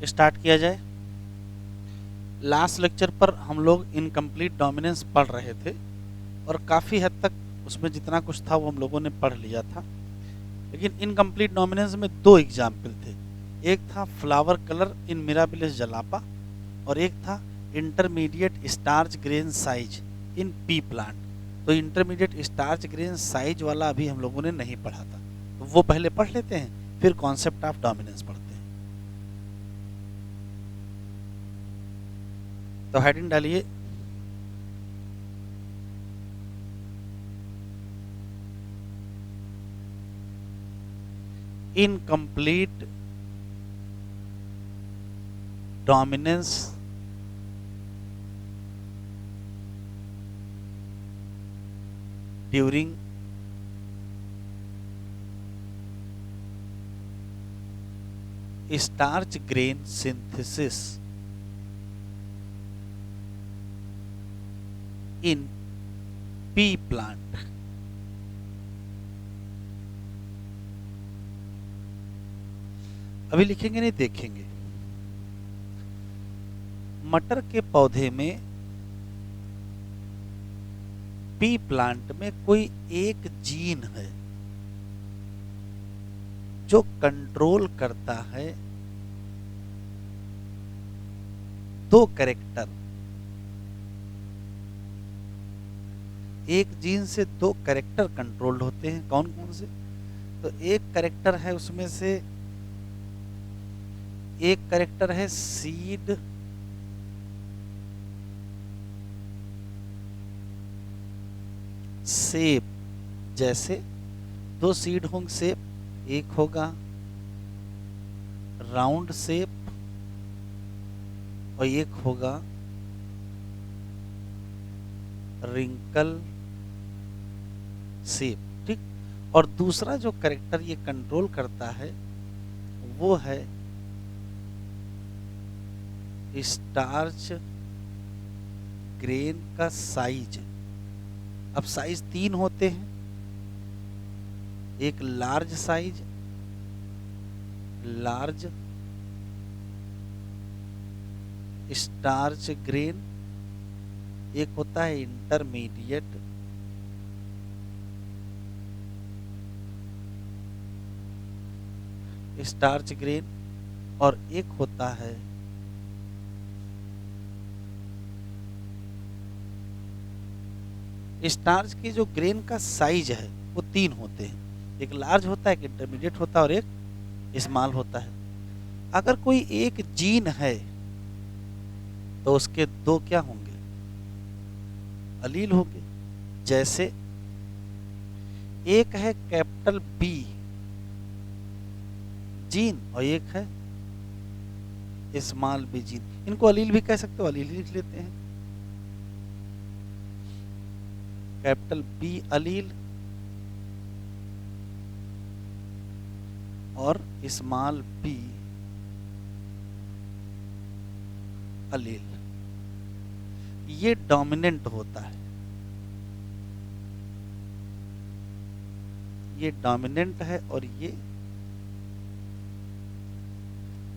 Start किया जाए। Last lecture पर हम लोग इनकम्प्लीट डोमिनेंस पढ़ रहे थे और काफ़ी हद तक उसमें जितना कुछ था वो हम लोगों ने पढ़ लिया था, लेकिन इनकम्प्लीट डोमिनेंस में दो एग्जाम्पल थे। एक था फ्लावर कलर इन मिराबिलिस जलापा और एक था intermediate starch grain size in P plant. तो इंटरमीडिएट स्टार्च ग्रेन साइज वाला अभी हम लोगों ने नहीं पढ़ा था, तो वो पहले पढ़ लेते हैं, फिर कॉन्सेप्ट ऑफ डोमिनेंस पढ़ते हैं। तो हेडिंग डालिए, incomplete dominance during starch grain synthesis in P plant. अभी लिखेंगे नहीं, देखेंगे। मटर के पौधे में पी प्लांट में कोई एक जीन है जो कंट्रोल करता है दो कैरेक्टर। एक जीन से दो कैरेक्टर कंट्रोल्ड होते हैं। कौन कौन से? तो एक कैरेक्टर है, उसमें से एक कैरेक्टर है सीड शेप। जैसे दो सीड होंगे शेप, एक होगा राउंड शेप और एक होगा रिंकल शेप, ठीक। और दूसरा जो कैरेक्टर ये कंट्रोल करता है वो है स्टार्च ग्रेन का साइज। अब साइज तीन होते हैं, एक large size, large starch grain, एक होता है इंटरमीडिएट स्टार्च ग्रेन और एक होता है स्टार्च की जो ग्रेन का साइज है वो तीन होते हैं। एक लार्ज होता है, एक इंटरमीडिएट होता है और एक स्मॉल होता है। अगर कोई एक जीन है तो उसके दो क्या होंगे? अलील होंगे। जैसे एक है कैपिटल बी जीन और एक है स्मॉल बी जीन। इनको अलील भी कह सकते हो, अलील ही लिख लेते हैं। कैपिटल बी अलील और स्मॉल बी अलील, ये डोमिनेंट होता है। ये डोमिनेंट है और ये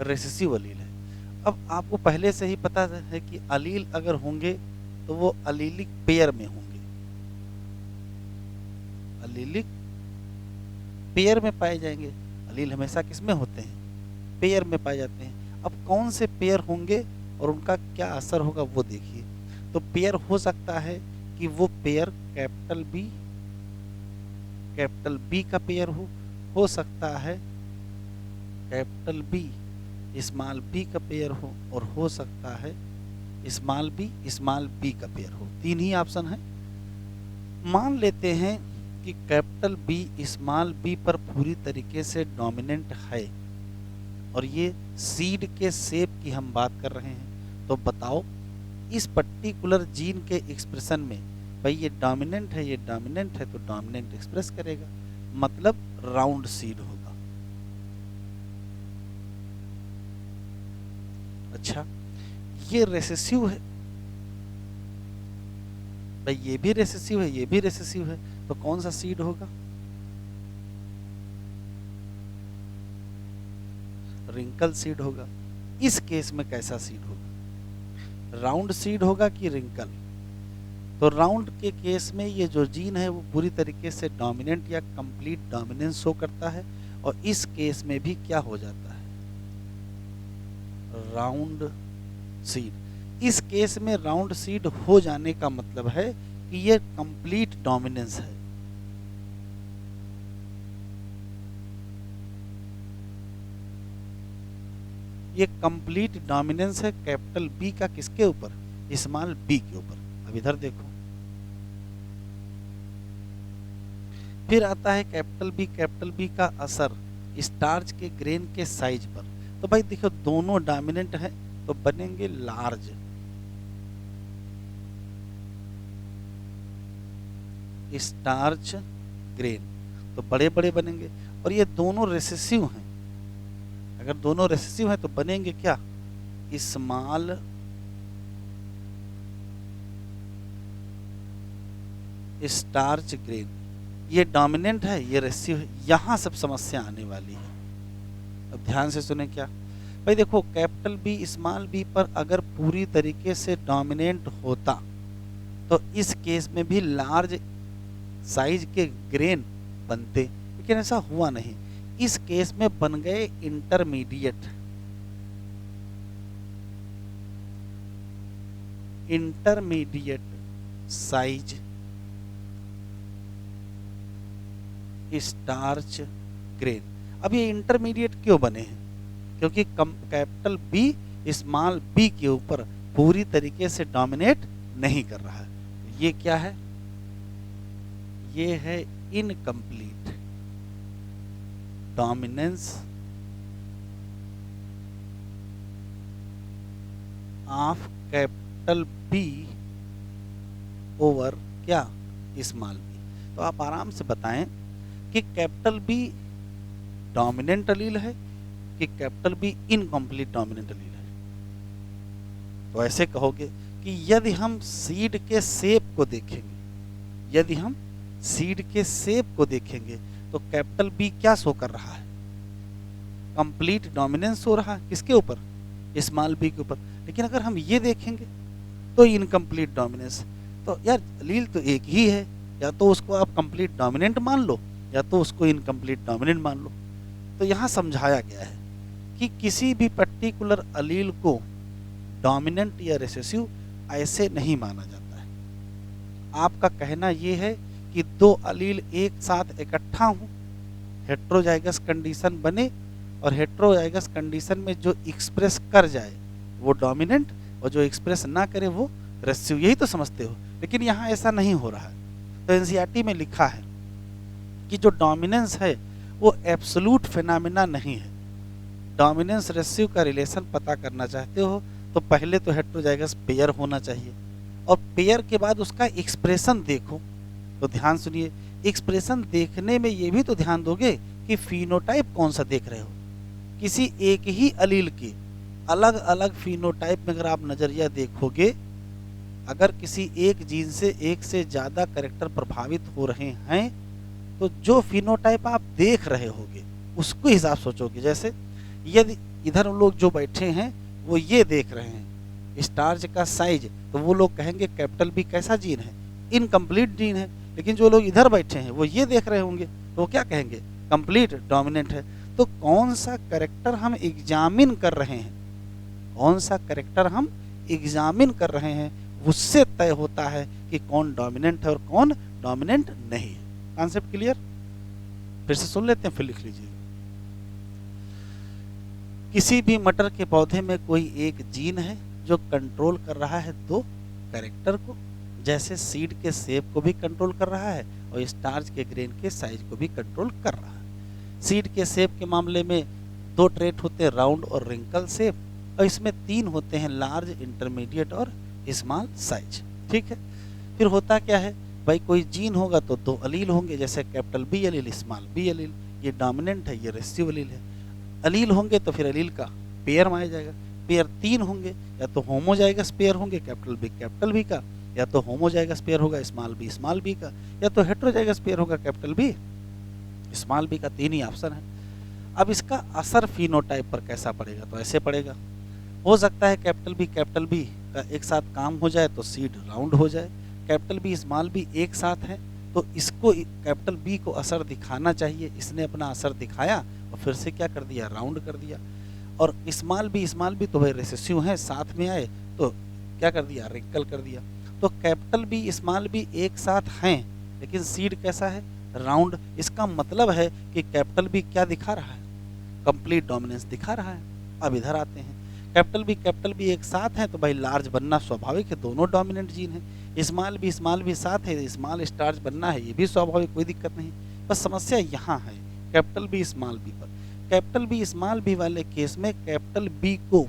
रेसेसिव अलील है। अब आपको पहले से ही पता है कि अलील अगर होंगे तो वो अलीलिक पेयर में होंगे। अलीलिक पेयर में पाए जाएंगे। अलील हमेशा किसमें होते हैं? पेयर में पाए जाते हैं। अब कौन से पेयर होंगे और उनका क्या असर होगा वो देखिए। तो पेयर हो सकता है कि वो पेयर कैपिटल बी का पेयर हो सकता है कैपिटल बी स्मॉल बी का पेयर और हो सकता है स्मॉल बी का पेयर हो। तीन ही ऑप्शन है। मान लेते हैं कि कैपिटल बी स्मॉल बी पर पूरी तरीके से डोमिनेंट है और ये सीड के शेप की हम बात कर रहे हैं। तो बताओ इस पर्टिकुलर जीन के एक्सप्रेशन में, भाई ये डोमिनेंट है, ये डोमिनेंट है तो डोमिनेंट एक्सप्रेस करेगा, मतलब राउंड सीड होगा। अच्छा, ये रेसेसिव है, भाई ये भी रेसेसिव है, ये भी रेसेसिव है, तो कौन सा सीड होगा? रिंकल सीड होगा। इस केस में कैसा सीड होगा, राउंड सीड होगा कि रिंकल। तो राउंड के केस में ये जो जीन है वो पूरी तरीके से डोमिनेंट या कंप्लीट डोमिनेंस शो करता है, और इस केस में भी क्या हो जाता है, राउंड सीड। इस केस में राउंड सीड हो जाने का मतलब है कि ये कंप्लीट डोमिनेंस है। ये कंप्लीट डोमिनेंस है कैपिटल बी का, किसके ऊपर, स्मॉल बी के ऊपर। अब इधर देखो, फिर आता है कैपिटल बी का असर स्टार्च के ग्रेन के साइज पर। तो भाई देखो दोनों डोमिनेंट हैं तो बनेंगे लार्ज, स्टार्च ग्रेन तो बड़े बड़े बनेंगे, और ये दोनों रेसेसिव हैं। अगर दोनों रेसेसिव हैं तो बनेंगे क्या, स्मॉल स्टार्च ग्रेन। ये डोमिनेंट है, ये रेसेसिव है, यहां सब समस्या आने वाली है। अब ध्यान से सुने क्या भाई, देखो कैपिटल बी स्मॉल बी पर अगर पूरी तरीके से डोमिनेंट होता तो इस केस में भी लार्ज साइज के ग्रेन बनते, लेकिन ऐसा हुआ नहीं। इस केस में बन गए इंटरमीडिएट साइज स्टार्च ग्रेन। अब ये इंटरमीडिएट क्यों बने हैं, क्योंकि कैपिटल बी स्मॉल बी के ऊपर पूरी तरीके से डोमिनेट नहीं कर रहा है। ये क्या है, ये है incomplete dominance of capital B over क्या, स्मॉल बी। तो आप आराम से बताएं कि कैपिटल बी डोमिनेंट अलील है कि कैपिटल बी इनकम्प्लीट डोमिनेंट अलील है। तो ऐसे कहोगे कि यदि हम सीड के शेप को देखेंगे, यदि हम सीड के शेप को देखेंगे तो कैपिटल बी क्या शो कर रहा है, कंप्लीट डोमिनेंस हो रहा है, किसके ऊपर, स्मॉल बी के ऊपर। लेकिन अगर हम ये देखेंगे तो इनकम्प्लीट डोमिनेंस। तो यार अलील तो एक ही है, या तो उसको आप कंप्लीट डोमिनेंट मान लो या तो उसको इनकम्प्लीट डोमिनेंट मान लो। तो यहाँ समझाया गया है कि किसी भी पर्टिकुलर अलील को डोमिनेंट या रिसेसिव ऐसे नहीं माना जाता है। आपका कहना यह है कि दो अलील एक साथ इकट्ठा हों, हेट्रोजाइगस कंडीशन बने, और हेट्रोजाइगस कंडीशन में जो एक्सप्रेस कर जाए वो डोमिनेंट और जो एक्सप्रेस ना करे वो रिसेसिव, यही तो समझते हो। लेकिन यहाँ ऐसा नहीं हो रहा है। तो एनसीईआरटी में लिखा है कि जो डोमिनेंस है वो एब्सोल्यूट फिनोमेना नहीं है। डोमिनेंस रेसिव का रिलेशन पता करना चाहते हो तो पहले तो हेट्रोजाइगस पेयर होना चाहिए, और पेयर के बाद उसका एक्सप्रेशन देखो। तो ध्यान सुनिए, एक्सप्रेशन देखने में ये भी तो ध्यान दोगे कि फिनोटाइप कौन सा देख रहे हो। किसी एक ही अलील के अलग अलग फिनोटाइप में अगर आप नजरिया देखोगे, अगर किसी एक जीन से एक से ज़्यादा कैरेक्टर प्रभावित हो रहे हैं तो जो फिनोटाइप आप देख रहे होगे उसको हिसाब सोचोगे। जैसे यदि इधर लोग जो बैठे हैं वो ये देख रहे हैं स्टार्च का साइज, तो वो लोग कहेंगे कैपिटल बी कैसा जीन है, इनकम्प्लीट जीन है। लेकिन जो लोग इधर बैठे हैं वो ये देख रहे होंगे तो वो क्या कहेंगे, कंप्लीट डोमिनेंट है। तो कौन सा कैरेक्टर हम एग्जामिन कर रहे हैं, कौन सा कैरेक्टर हम एग्जामिन कर रहे हैं, उससे तय होता है कि कौन डोमिनेंट है और कौन डोमिनेंट नहीं है। Concept clear? फिर से सुन लेते हैं, फिर लिख लीजिए। किसी भी मटर के पौधे में कोई एक जीन है जो कंट्रोल कर रहा है दो कैरेक्टर को, जैसे सीड के शेप को भी कंट्रोल कर रहा है और स्टार्च के ग्रेन के साइज को भी कंट्रोल कर रहा है। सीड के शेप के मामले में दो ट्रेट होते हैं, राउंड और रिंकल शेप, और इसमें तीन होते हैं, लार्ज, इंटरमीडिएट और स्मॉल साइज। ठीक है, फिर होता क्या है भाई, कोई जीन होगा तो दो अलील होंगे, जैसे कैपिटल बी अलील, स्मॉल बी अलील, ये डोमिनेंट है, ये रेसिव अलील है। अलील होंगे तो फिर अलील का पेयर माना जाएगा। पेयर तीन होंगे, या तो होमोजाइगस पेयर होंगे कैपिटल बी का, या तो होमोजाइगस पेयर होगा स्मॉल बी का, या तो हेट्रोजाइगस पेयर होगा कैपिटल बी स्मॉल बी का। तीन ही ऑप्शन है। अब इसका असर फिनोटाइप पर कैसा पड़ेगा, तो ऐसे पड़ेगा हो सकता है कैपिटल बी का एक साथ काम हो जाए तो सीड राउंड हो जाए, कैपिटल बी स्मॉल बी एक साथ है तो इसको कैपिटल बी को असर दिखाना चाहिए, इसने अपना असर दिखाया और फिर से क्या कर दिया, राउंड कर दिया। और स्मॉल बी तो भाई रिसेसिव है, साथ में आए तो क्या कर दिया, रिंकल कर दिया। तो कैपिटल बी स्मॉल बी एक साथ हैं लेकिन सीड कैसा है, राउंड। इसका मतलब है कि कैपिटल बी क्या दिखा रहा है, कंप्लीट डोमिनेंस दिखा रहा है। अब इधर आते हैं, कैपिटल बी एक साथ हैं तो भाई लार्ज बनना स्वाभाविक है, दोनों डोमिनेंट जीन है। स्मॉल बी साथ है, स्मॉल स्टार्च बनना है, ये भी स्वाभाविक, कोई दिक्कत नहीं। बस समस्या यहाँ है कैपिटल बी स्मॉल बी पर। कैपिटल बी स्मॉल बी वाले केस में कैपिटल बी को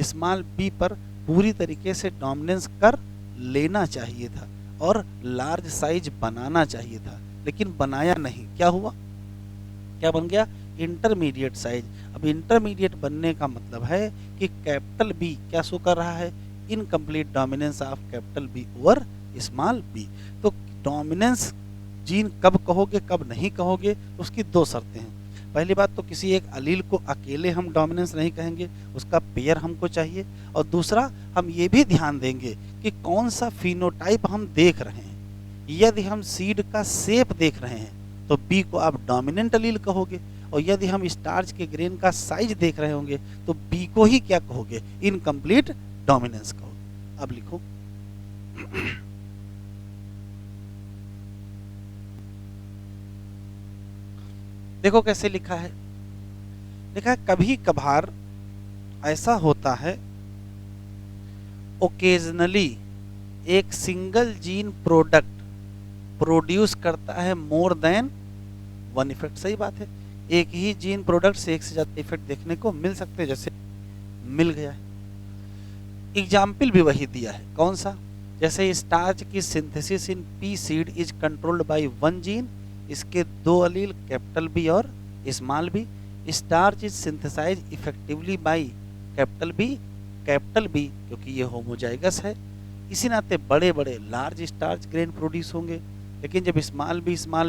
स्मॉल बी पर पूरी तरीके से डोमिनेंस कर लेना चाहिए था और लार्ज साइज बनाना चाहिए था, लेकिन बनाया नहीं। क्या हुआ, क्या बन गया, इंटरमीडिएट साइज। अब इंटरमीडिएट बनने का मतलब है कि कैपिटल बी क्या शो कर रहा है, incomplete dominance of capital B over small B. तो डोमिनेंस जीन कब कहोगे कब नहीं कहोगे, उसकी दो शर्तें हैं। पहली बात तो किसी एक अलील को अकेले हम डोमिनेंस नहीं कहेंगे, उसका पेयर हमको चाहिए। और दूसरा हम ये भी ध्यान देंगे कि कौन सा फिनोटाइप हम देख रहे हैं। यदि हम सीड का शेप देख रहे हैं तो बी को आप डोमिनेंट अलील कहोगे, और यदि हम स्टार्च के ग्रेन का साइज देख रहे होंगे तो बी को ही क्या कहोगे, इनकम्प्लीट डोमिनेंस कहोगे। अब लिखो देखो कैसे लिखा है, लिखा है कभी कभार ऐसा होता है, ओकेजनली एक सिंगल जीन प्रोडक्ट प्रोड्यूस करता है मोर देन वन इफेक्ट। सही बात है, एक ही जीन प्रोडक्ट से एक से ज्यादा इफेक्ट देखने को मिल सकते हैं, जैसे मिल गया है। एग्जाम्पल भी वही दिया है, कौन सा, जैसे स्टार्च की synthesis in pea seed is controlled by one gene, इसके दो अलील कैपिटल बी और small B. Starch is synthesize effectively by capital B क्योंकि ये होमोजाइगस है, इसी नाते बड़े बड़े लार्ज स्टार्च ग्रेन प्रोड्यूस होंगे। लेकिन जब स्मॉल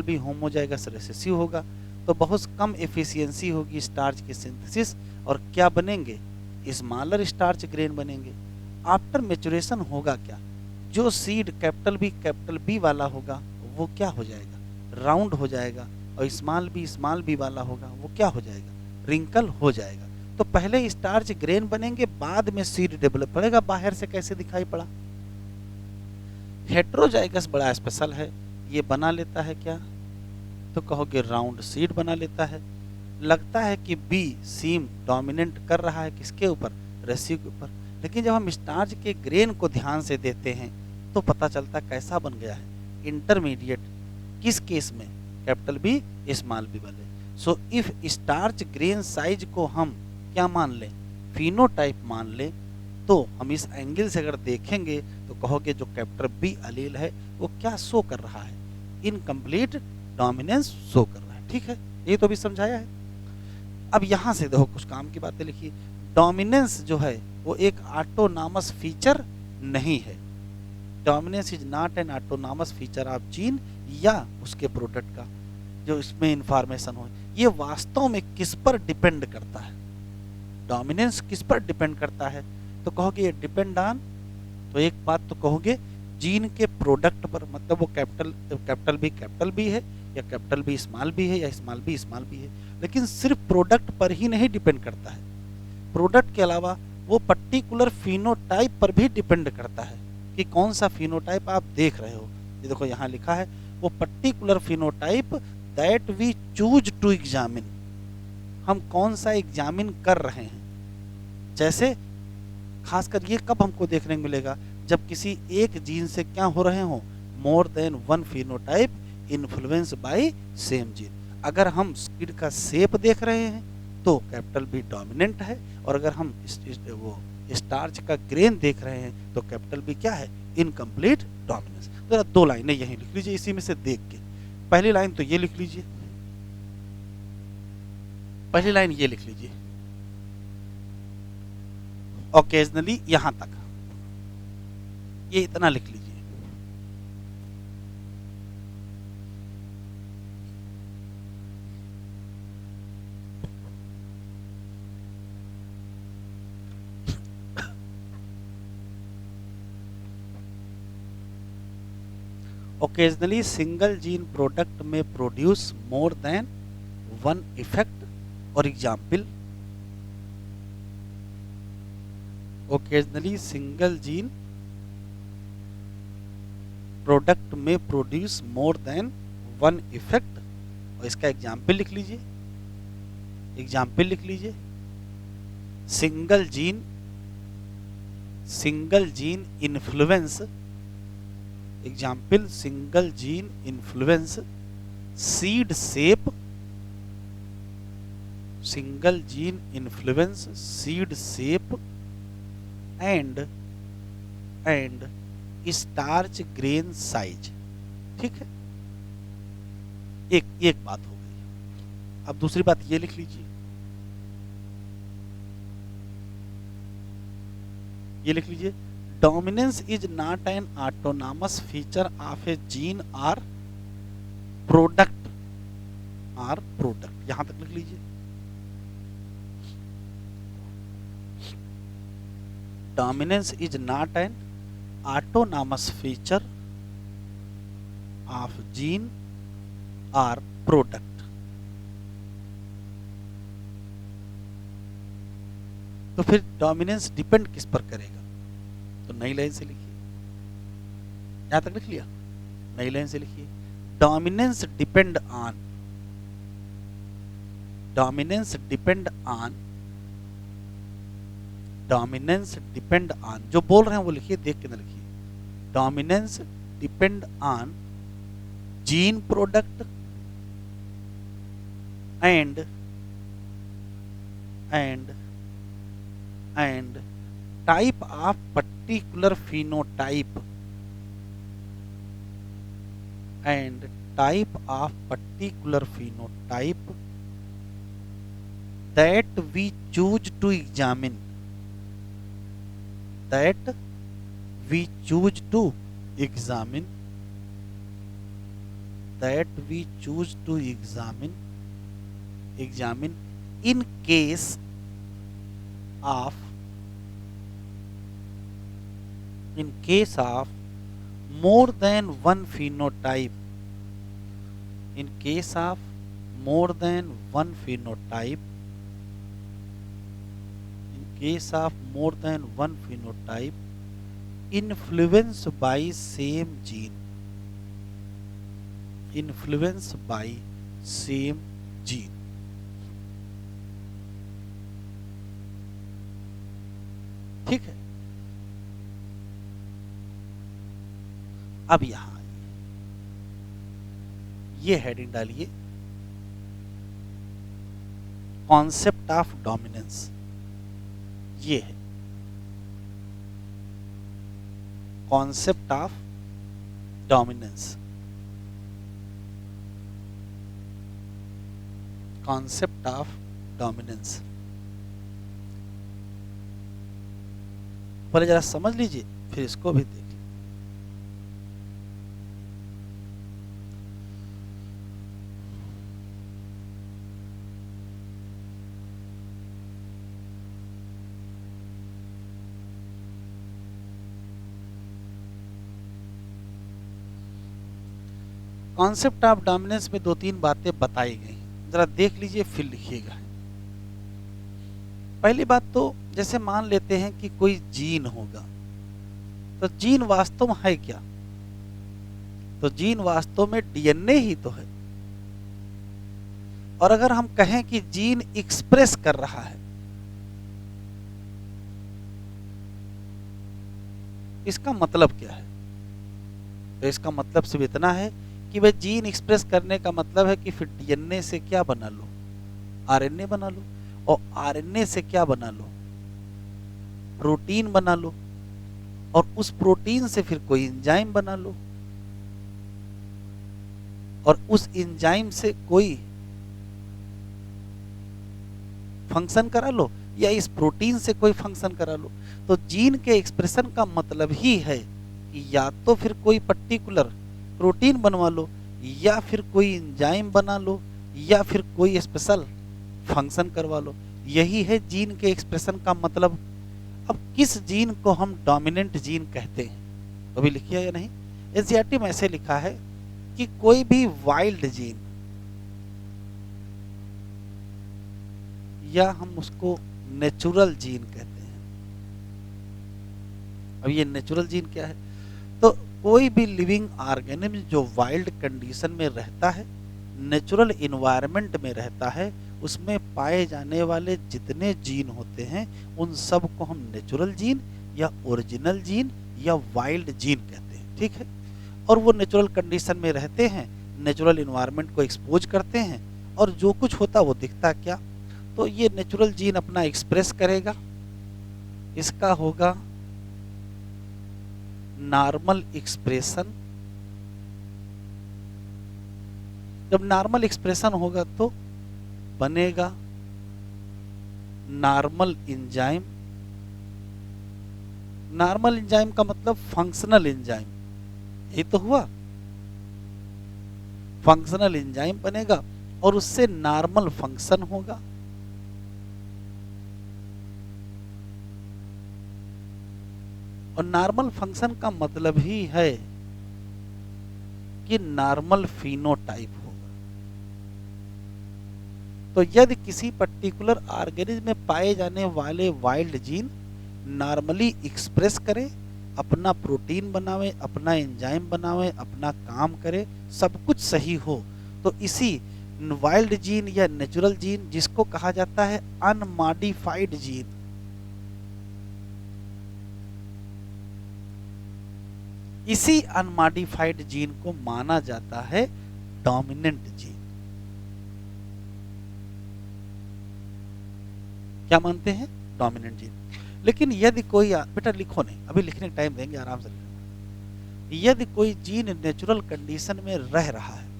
बी होमोजाइगस रिसेसिव होगा तो बहुत कम एफिशिएंसी होगी स्टार्च की सिंथेसिस, और क्या बनेंगे, स्मॉलर स्टार्च ग्रेन बनेंगे। आफ्टर मेचुरेशन होगा क्या, जो सीड कैपिटल बी वाला होगा वो क्या हो जाएगा, राउंड हो जाएगा, और स्मॉल बी वाला होगा वो क्या हो जाएगा, रिंकल हो जाएगा। तो पहले स्टार्च ग्रेन बनेंगे, बाद में सीड डेवलप होगा। बाहर से कैसे दिखाई पड़ा, हेट्रोजाइगस बड़ा स्पेशल है, ये बना लेता है क्या, तो कहोगे राउंड सीड बना लेता है। लगता है कि बी सीम डोमिनेंट कर रहा है किसके ऊपर, रेसिव के ऊपर, लेकिन जब हम स्टार्च के ग्रेन को ध्यान से देते हैं तो पता चलता कैसा बन गया है, इंटरमीडिएट। किस केस में, कैपिटल बी स्मॉल बी वाले। So if starch grain size को हम क्या मान लें, फिनोटाइप मान लें, तो हम इस एंगल से अगर देखेंगे तो कहोगे जो कैपिटल बी अलील है वो क्या शो कर रहा है, इनकम्प्लीट डोमिनेंस शो कर रहा है। ठीक है, ये तो भी समझाया है। अब यहां से देखो कुछ काम की बातें लिखी। डोमिनेंस जो है वो एक ऑटोनॉमस फीचर नहीं है, dominance is not an autonomous feature of gene या उसके प्रोडक्ट का जो इसमें इंफॉर्मेशन हो। ये वास्तव में किस पर डिपेंड करता है, डोमिनेंस किस पर डिपेंड करता है, तो कहोगे ये डिपेंड ऑन, तो एक बात तो कहोगे जीन के प्रोडक्ट पर, मतलब वो कैपिटल बी है या कैपिटल बी स्मॉल बी है या स्मॉल बी है। लेकिन सिर्फ प्रोडक्ट पर ही नहीं डिपेंड करता है, प्रोडक्ट के अलावा वो पर्टिकुलर फिनोटाइप पर भी डिपेंड करता है कि कौन सा फिनोटाइप आप देख रहे हो। ये देखो यहाँ लिखा है, वो particular phenotype that we choose to examine, हम कौन सा एग्जामिन कर रहे हैं। जैसे खासकर ये कब हमको देखने को मिलेगा, जब किसी एक जीन से क्या हो रहे हो, मोर than one phenotype influence by same gene. अगर हम सीड का शेप देख रहे हैं तो कैपिटल बी डोमिनेंट है, और अगर हम वो स्टार्च का ग्रेन देख रहे हैं तो कैपिटल बी क्या है, इनकम्प्लीट डोमिनेंस। तो दो लाइनें यहीं लिख लीजिए इसी में से देख के। पहली लाइन तो ये लिख लीजिए, पहली लाइन ये लिख लीजिए, ओकेजनली यहां तक, ये इतना लिख लीजिए। Occasionally single gene product may produce more than one effect और example. Occasionally single gene product may produce more than one effect, और इसका एग्जाम्पल लिख लीजिए। एग्जाम्पल लिख लीजिए, single gene influence. Example, single gene influence seed shape. Single gene influence seed shape and starch grain size. ठीक है, एक बात हो गई। अब दूसरी बात ये लिख लीजिए, ये लिख लीजिए, dominance is not an autonomous feature of a gene or product. यहां तक लिख लीजिए। Dominance is not an autonomous feature of gene or product. तो फिर डोमिनेंस डिपेंड किस पर करेगा? तो नई लाइन से लिखिए, यहां तक लिख लिया, नई लाइन से लिखिए, dominance depend on, dominance depend on, dominance depend on, जो बोल रहे हैं वो लिखिए, देख के ना लिखिए। Dominance depend on gene product and type of particular phenotype and type of particular phenotype that we choose to examine, that we choose to examine, that we choose to examine in case of more than one phenotype, in case of more than one phenotype, in case of more than one phenotype influenced by same gene, influenced by same gene। ठीक है, अब यहां ये heading डालिए, concept of dominance. ये है concept of dominance, concept of dominance. पहले जरा समझ लीजिए, फिर इसको भी देख। कॉन्सेप्ट ऑफ डोमिनेंस में दो तीन बातें बताई गई, जरा देख लीजिए फिर लिखिएगा। पहली बात तो जैसे मान लेते हैं कि कोई जीन होगा, तो जीन वास्तव में है क्या? तो जीन वास्तव में डीएनए ही तो है। और अगर हम कहें कि जीन एक्सप्रेस कर रहा है, इसका मतलब क्या है? तो इसका मतलब सिर्फ इतना है कि वह जीन एक्सप्रेस करने का मतलब है कि फिर डीएनए से क्या बना लो, आरएनए बना लो, और आरएनए से क्या बना लो, प्रोटीन बना लो, और उस प्रोटीन से फिर कोई एंजाइम बना लो, और उस एंजाइम से कोई फंक्शन करा लो, या इस प्रोटीन से कोई फंक्शन करा लो। तो जीन के एक्सप्रेशन का मतलब ही है कि या तो फिर कोई पर्टिकुलर प्रोटीन बनवा लो, या फिर कोई एंजाइम बना लो, या फिर कोई स्पेशल फंक्शन करवा लो। यही है जीन के एक्सप्रेशन का मतलब। अब किस जीन को हम डोमिनेंट जीन कहते हैं, तो भी लिखिए या नहीं? एनसीईआरटी में ऐसे लिखा है कि कोई भी वाइल्ड जीन या हम उसको नेचुरल जीन कहते हैं। अब ये नेचुरल जीन क्या है? तो कोई भी लिविंग ऑर्गेनिज्म जो वाइल्ड कंडीशन में रहता है, नेचुरल इन्वायरमेंट में रहता है, उसमें पाए जाने वाले जितने जीन होते हैं उन सब को हम नेचुरल जीन या ओरिजिनल जीन या वाइल्ड जीन कहते हैं। ठीक है, और वो नेचुरल कंडीशन में रहते हैं, नेचुरल इन्वायरमेंट को एक्सपोज करते हैं, और जो कुछ होता वो दिखता क्या? तो ये नेचुरल जीन अपना एक्सप्रेस करेगा, इसका होगा नॉर्मल एक्सप्रेशन। जब नॉर्मल एक्सप्रेशन होगा तो बनेगा नॉर्मल एंजाइम। नॉर्मल एंजाइम का मतलब फंक्शनल एंजाइम, यही तो हुआ। फंक्शनल एंजाइम बनेगा और उससे नॉर्मल फंक्शन होगा। और नॉर्मल फंक्शन का मतलब ही है कि नॉर्मल फिनोटाइप होगा। तो यदि किसी पर्टिकुलर ऑर्गेनिज्म में पाए जाने वाले वाइल्ड जीन नॉर्मली एक्सप्रेस करें, अपना प्रोटीन बनावे, अपना एंजाइम बनावे, अपना काम करे, सब कुछ सही हो, तो इसी वाइल्ड जीन या नेचुरल जीन, जिसको कहा जाता है अनमॉडिफाइड जीन, इसी अनमॉडिफाइड जीन को माना जाता है डोमिनेंट जीन। क्या मानते हैं? Dominant gene. लेकिन यदि कोई, बेटा लिखो नहीं, अभी लिखने का टाइम देंगे, आराम से लिखना। यदि कोई जीन नेचुरल कंडीशन में रह रहा है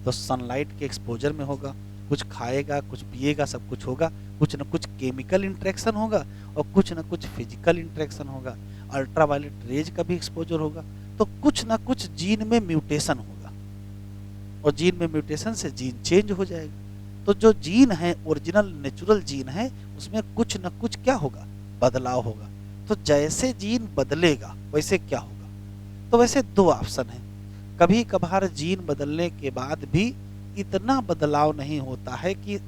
तो सनलाइट के एक्सपोजर में होगा, कुछ खाएगा, कुछ पिएगा, सब कुछ होगा, कुछ न कुछ केमिकल इंटरेक्शन होगा और कुछ न कुछ फिजिकल इंटरेक्शन होगा, अल्ट्रावायलेट रेज का भी एक्सपोजर होगा, तो कुछ न कुछ जीन में म्यूटेशन होगा और जीन में म्यूटेशन से जीन चेंज हो जाएगा। तो जो जीन है ओरिजिनल नेचुरल जीन है, उसमें कुछ न कुछ क्या होगा? बदलाव होगा। तो जैसे जीन बदलेगा वैसे क्या होगा? तो वैसे दो ऑप्शन है। कभी कभार जीन बदलने के बाद भी इतना बदलाव नहीं होता है कि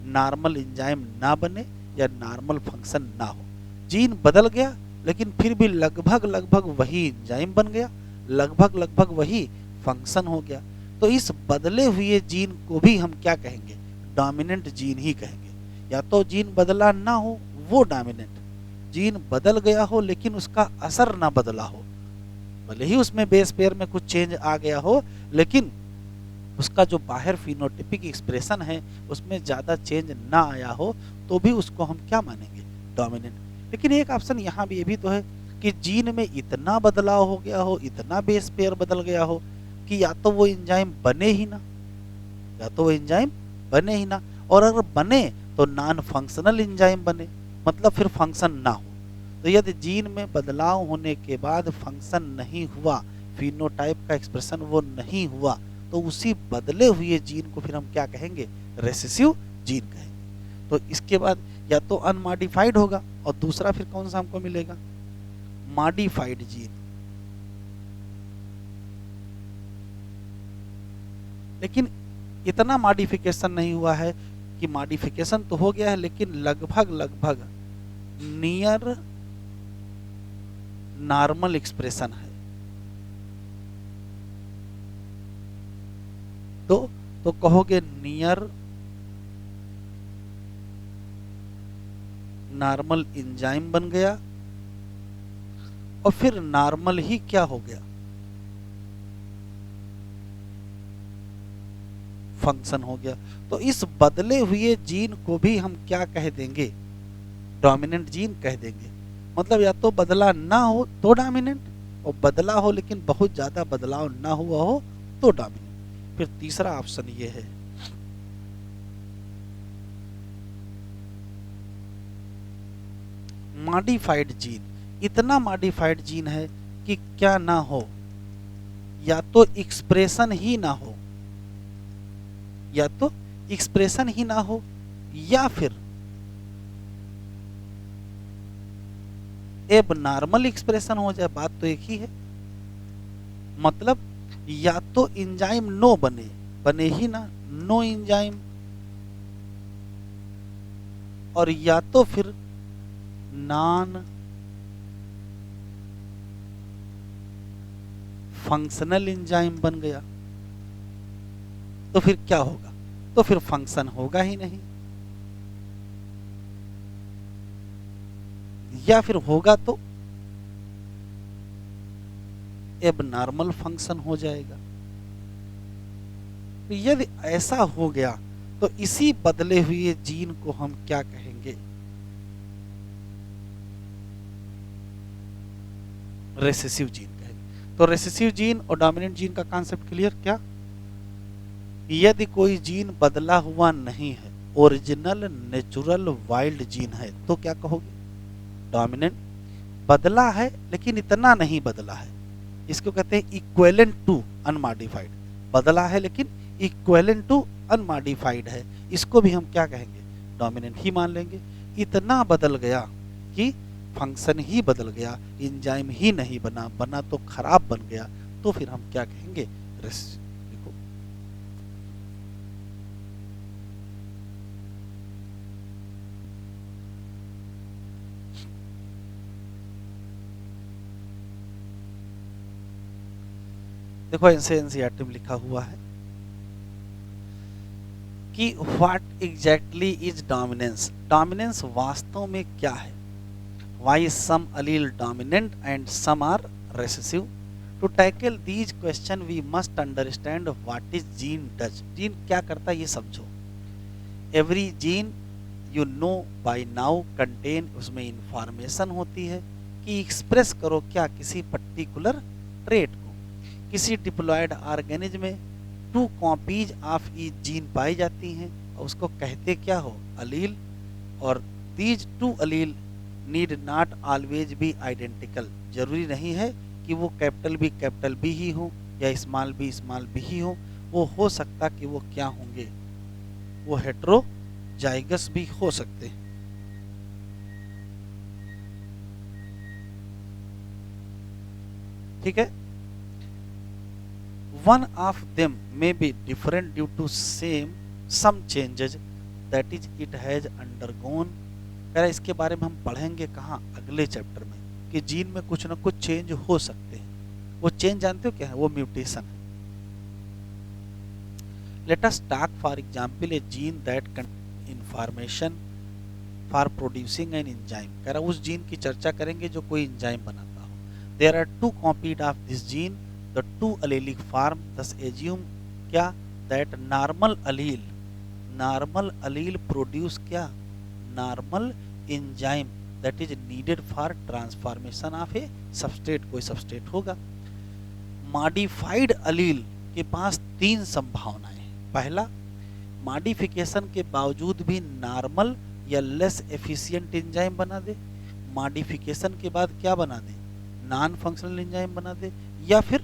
नॉर्मल एंजाइम ना बने या नॉर्मल फंक्शन ना हो। जीन बदल गया लेकिन फिर भी लगभग वही एंजाइम बन गया, लगभग वही फंक्शन हो गया। तो इस बदले हुए जीन को भी हम क्या कहेंगे? डोमिनेंट जीन ही कहेंगे। या तो जीन बदला ना हो वो डोमिनेंट, जीन बदल गया हो लेकिन उसका असर ना बदला हो, भले ही उसमें बेस पेयर में कुछ चेंज आ गया हो लेकिन उसका जो बाहर फिनोटाइपिक एक्सप्रेशन है उसमें ज्यादा चेंज ना आया हो, तो भी उसको हम क्या मानेंगे? डोमिनेंट। लेकिन एक ऑप्शन यहाँ भी ये भी तो है कि जीन में इतना बदलाव हो गया हो, इतना बेस पेयर बदल गया हो कि या तो वो एंजाइम बने ही ना, या तो वो एंजाइम बने ही ना, और अगर बने तो नॉन फंक्शनल एंजाइम बने, मतलब फिर फंक्शन ना हो। तो यदि जीन में बदलाव होने के बाद फंक्शन नहीं हुआ, फिनोटाइप का एक्सप्रेशन वो नहीं हुआ, तो उसी बदले हुए जीन को फिर हम क्या कहेंगे? रेसेसिव जीन कहेंगे। तो इसके बाद या तो अनमॉडिफाइड होगा और दूसरा फिर कौन सा हमको मिलेगा? Modified gene. लेकिन इतना मॉडिफिकेशन नहीं हुआ है कि मॉडिफिकेशन तो हो गया है लेकिन लगभग नियर नॉर्मल एक्सप्रेशन है। तो कहोगे नियर नॉर्मल एंजाइम बन गया और फिर नॉर्मल ही क्या हो गया? फंक्शन हो गया। तो इस बदले हुए जीन को भी हम क्या कह देंगे? डोमिनेंट जीन कह देंगे। मतलब या तो बदला ना हो तो डोमिनेंट, और बदला हो लेकिन बहुत ज्यादा बदलाव ना हुआ हो तो डोमिनेंट। फिर तीसरा ऑप्शन ये है मॉडिफाइड जीन। इतना मॉडिफाइड जीन है कि क्या ना हो, या तो एक्सप्रेशन ही ना हो, या तो एक्सप्रेशन ही ना हो, या फिर एब नॉर्मल एक्सप्रेशन हो जाए। बात तो एक ही है, मतलब या तो एंजाइम नो बने, बने ही ना, नो एंजाइम, और या तो फिर नॉन फंक्शनल एंजाइम बन गया, तो फिर क्या होगा? तो फिर फंक्शन होगा ही नहीं, या फिर होगा तो एबनॉर्मल फंक्शन हो जाएगा। तो यदि ऐसा हो गया तो इसी बदले हुए जीन को हम क्या कहेंगे? रेसेसिव जीन कहेंगे। तो रेसेसिव जीन और डोमिनेंट जीन का कॉन्सेप्ट क्लियर क्या? यदि कोई जीन बदला हुआ नहीं है, ओरिजिनल नेचुरल वाइल्ड जीन है, तो क्या कहोगे? डोमिनेंट। बदला है लेकिन इतना नहीं बदला है, इसको कहते हैं इक्विवेलेंट टू अनमॉडिफाइड। बदला है लेकिन इक्विवेलेंट टू अनमॉडिफाइड है, इसको भी हम क्या कहेंगे? डोमिनेंट ही मान लेंगे। इतना बदल गया कि फंक्शन ही बदल गया, एंजाइम ही नहीं बना, बना तो खराब बन गया, तो फिर हम क्या कहेंगे? देखो, देखो एनसीईआरटी में लिखा हुआ है कि what exactly is dominance. Dominance वास्तव में क्या है? Why is some allele dominant and some are recessive? To tackle these questions, we must understand what is gene does. Gene क्या करता है ये समझो। Every gene you know by now contain, उसमें इंफॉर्मेशन होती है कि एक्सप्रेस करो क्या? किसी पर्टिकुलर ट्रेट को। किसी डिप्लॉयड ऑर्गेनिज्म में 2 कॉपीज ऑफ ईच जीन पाई जाती हैं और उसको कहते क्या हो? अलील। और these 2 allele need not always be identical. जरूरी नहीं है कि वो कैपिटल बी ही हो या स्मॉल बी ही हो हो सकता कि वो क्या होंगे? वो हेटेरोजाइगस भी हो सकते हैं। ठीक है। One of them may be different due to some changes that is it has undergone. इसके बारे में हम पढ़ेंगे कहाँ? अगले चैप्टर में, कि जीन में कुछ ना कुछ चेंज हो सकते हैं। वो चेंज जानते हो क्या है? वो म्यूटेशन है। Let us talk for example A gene that contain information for producing an enzyme. कह रहा उस जीन की चर्चा करेंगे जो कोई एंजाइम बनाता हो। There are 2 copied of this gene, the 2 allelic form, दस एज्यूम क्या? दैट नॉर्मल अलील प्रोड्यूस क्या? Normal enzyme that is needed for transformation of a substrate. कोई सबस्ट्रेट होगा। मॉडिफाइड अलील के पास 3 संभावनाएं हैं। पहला, मॉडिफिकेशन के बावजूद भी नॉर्मल या लेस एफिशिएंट एंजाइम बना दे। मॉडिफिकेशन के बाद क्या बना दे? नॉन फंक्शनल एंजाइम बना दे, या फिर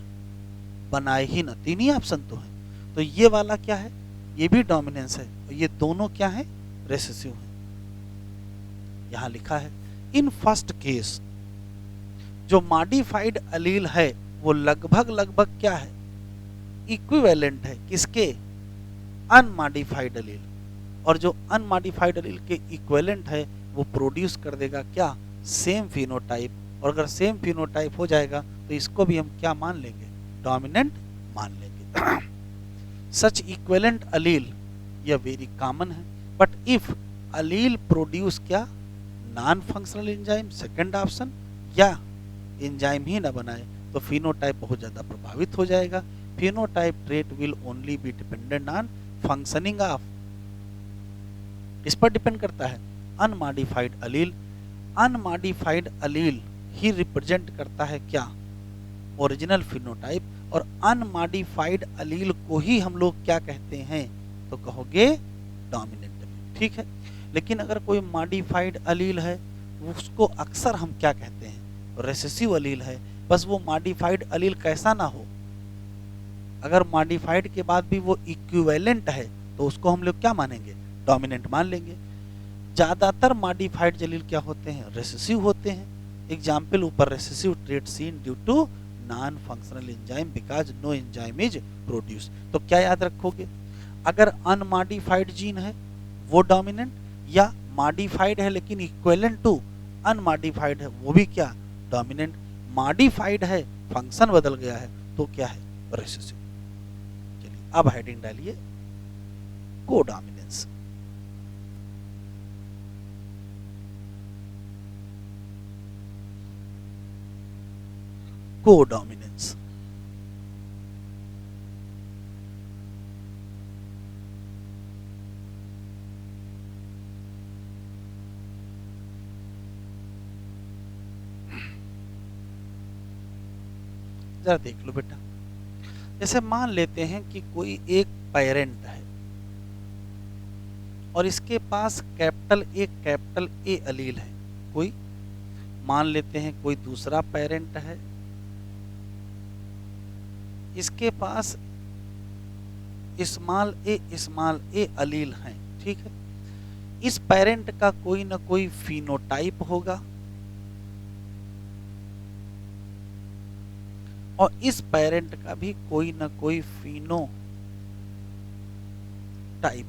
बनाए ही ना। 3 ही ऑप्शन तो है। तो ये वाला क्या है? ये भी डोमिनेंस है, और ये दोनों क्या है? रेसेसिव है। यहां लिखा है इन फर्स्ट केस जो मॉडिफाइड अलील है वो लगभग क्या है? इक्विवेलेंट है किसके? अनमॉडिफाइड अलील। और जो अनमॉडिफाइड अलील के इक्विवेलेंट है वो प्रोड्यूस कर देगा क्या? Same phenotype. और अगर सेम फिनोटाइप हो जाएगा तो इसको भी हम क्या मान लेंगे? डोमिनेंट मान लेंगे। सच इक्विवेलेंट अलील यह वेरी कॉमन है, बट इफ अलील प्रोड्यूस क्या? Non functional enzyme, second option, या एंजाइम ही ना बनाए तो फिनोटाइप बहुत ज्यादा प्रभावित हो जाएगा। Phenotype trait will only be dependent on functioning of, इस पर डिपेंड करता है अनमॉडिफाइड अलील। अनमॉडिफाइड अलील ही रिप्रेजेंट करता है क्या? Original phenotype. और अनमॉडिफाइड अलील को ही हम लोग क्या कहते हैं? तो कहोगे डोमिनेंट अलील। ठीक है। लेकिन अगर कोई मॉडिफाइड अलील है उसको अक्सर हम क्या कहते हैं? रेसेसिव अलील है। बस वो मॉडिफाइड अलील कैसा ना हो, अगर मॉडिफाइड के बाद भी वो इक्विवेलेंट है तो उसको हम लोग क्या मानेंगे? डोमिनेंट मान लेंगे। ज्यादातर मॉडिफाइड अलील क्या होते हैं? रेसेसिव होते हैं। एग्जाम्पल ऊपर, recessive trait seen due to non functional enzyme because no enzyme is produce. तो क्या याद रखोगे, अगर अनमॉडिफाइड जीन है वो डोमिनेंट, या मॉडिफाइड है लेकिन इक्विवेलेंट टू अनमॉडिफाइड है वो भी क्या डोमिनेंट। मॉडिफाइड है फंक्शन बदल गया है तो क्या है रिसेसिव। चलिए अब हेडिंग डालिए कोडोमिनेंस। कोडोमिनेंस जरा देख लो बेटा, जैसे मान लेते हैं कि कोई एक पेरेंट है और इसके पास कैपिटल ए अलील है। कोई मान लेते हैं कोई दूसरा पेरेंट है, इसके पास स्मॉल ए अलील हैं, ठीक है। इस पेरेंट का कोई ना कोई फिनोटाइप होगा और इस पेरेंट का भी कोई ना कोई फिनोटाइप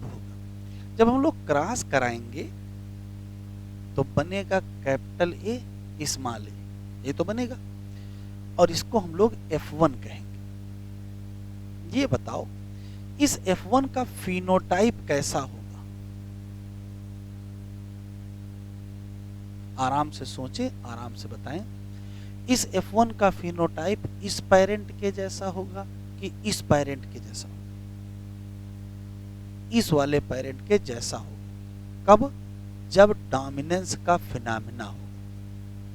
होगा। जब हम लोग क्रॉस कराएंगे तो बनेगा कैपिटल ए स्मॉल ए, ये तो बनेगा, और इसको हम लोग F1 कहेंगे। ये बताओ इस F1 का फिनोटाइप कैसा होगा? आराम से सोचें, आराम से बताएं। इस F1 का फिनोटाइप इस पेरेंट के जैसा होगा कि इस पेरेंट के जैसा होगा? इस वाले पेरेंट के जैसा होगा। कब? जब डोमिनेंस का फिनोमेना होगा।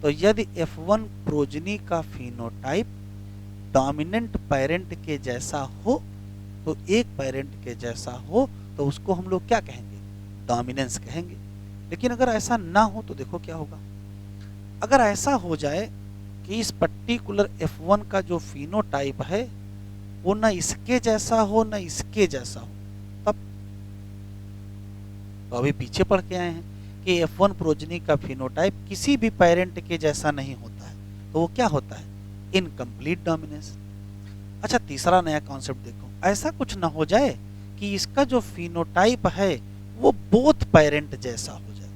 तो यदि F1 प्रोजनी का फिनोटाइप डोमिनेंट पेरेंट के जैसा हो, तो एक पेरेंट के जैसा हो, तो उसको हम लोग क्या कहेंगे? डोमिनेंस कहेंगे। लेकिन अगर ऐसा ना हो तो देखो क्या होगा। अगर ऐसा हो जाए कि इस पर्टिकुलर F1 का जो फिनोटाइप है वो ना इसके जैसा हो ना इसके जैसा हो, तब तो अभी पीछे पढ़ के आए हैं कि F1 प्रोजनी का फिनोटाइप किसी भी पेरेंट के जैसा नहीं होता है, तो वो क्या होता है? Incomplete dominance. अच्छा, तीसरा नया कॉन्सेप्ट देखो, ऐसा कुछ ना हो जाए कि इसका जो फिनोटाइप है वो बोथ पेरेंट जैसा हो जाए।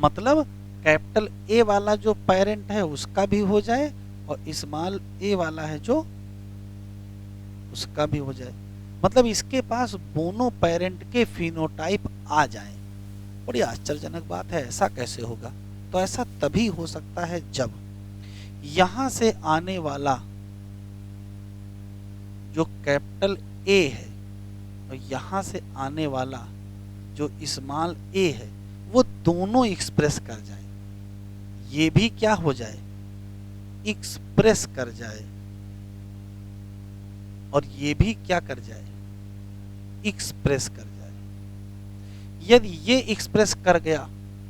मतलब कैपिटल ए वाला जो पेरेंट है उसका भी हो जाए और स्मॉल ए वाला है जो उसका भी हो जाए। मतलब इसके पास दोनों पेरेंट के फिनोटाइप आ जाएं। बड़ी आश्चर्यजनक बात है, ऐसा कैसे होगा? तो ऐसा तभी हो सकता है जब यहां से आने वाला जो कैपिटल ए है और यहां से आने वाला जो स्मॉल ए है वो दोनों एक्सप्रेस कर जाए। ये भी क्या हो जाए? एक्सप्रेस कर जाए, और ये भी क्या कर जाए? एक्सप्रेस कर जाए। यदि ये एक्सप्रेस कर गया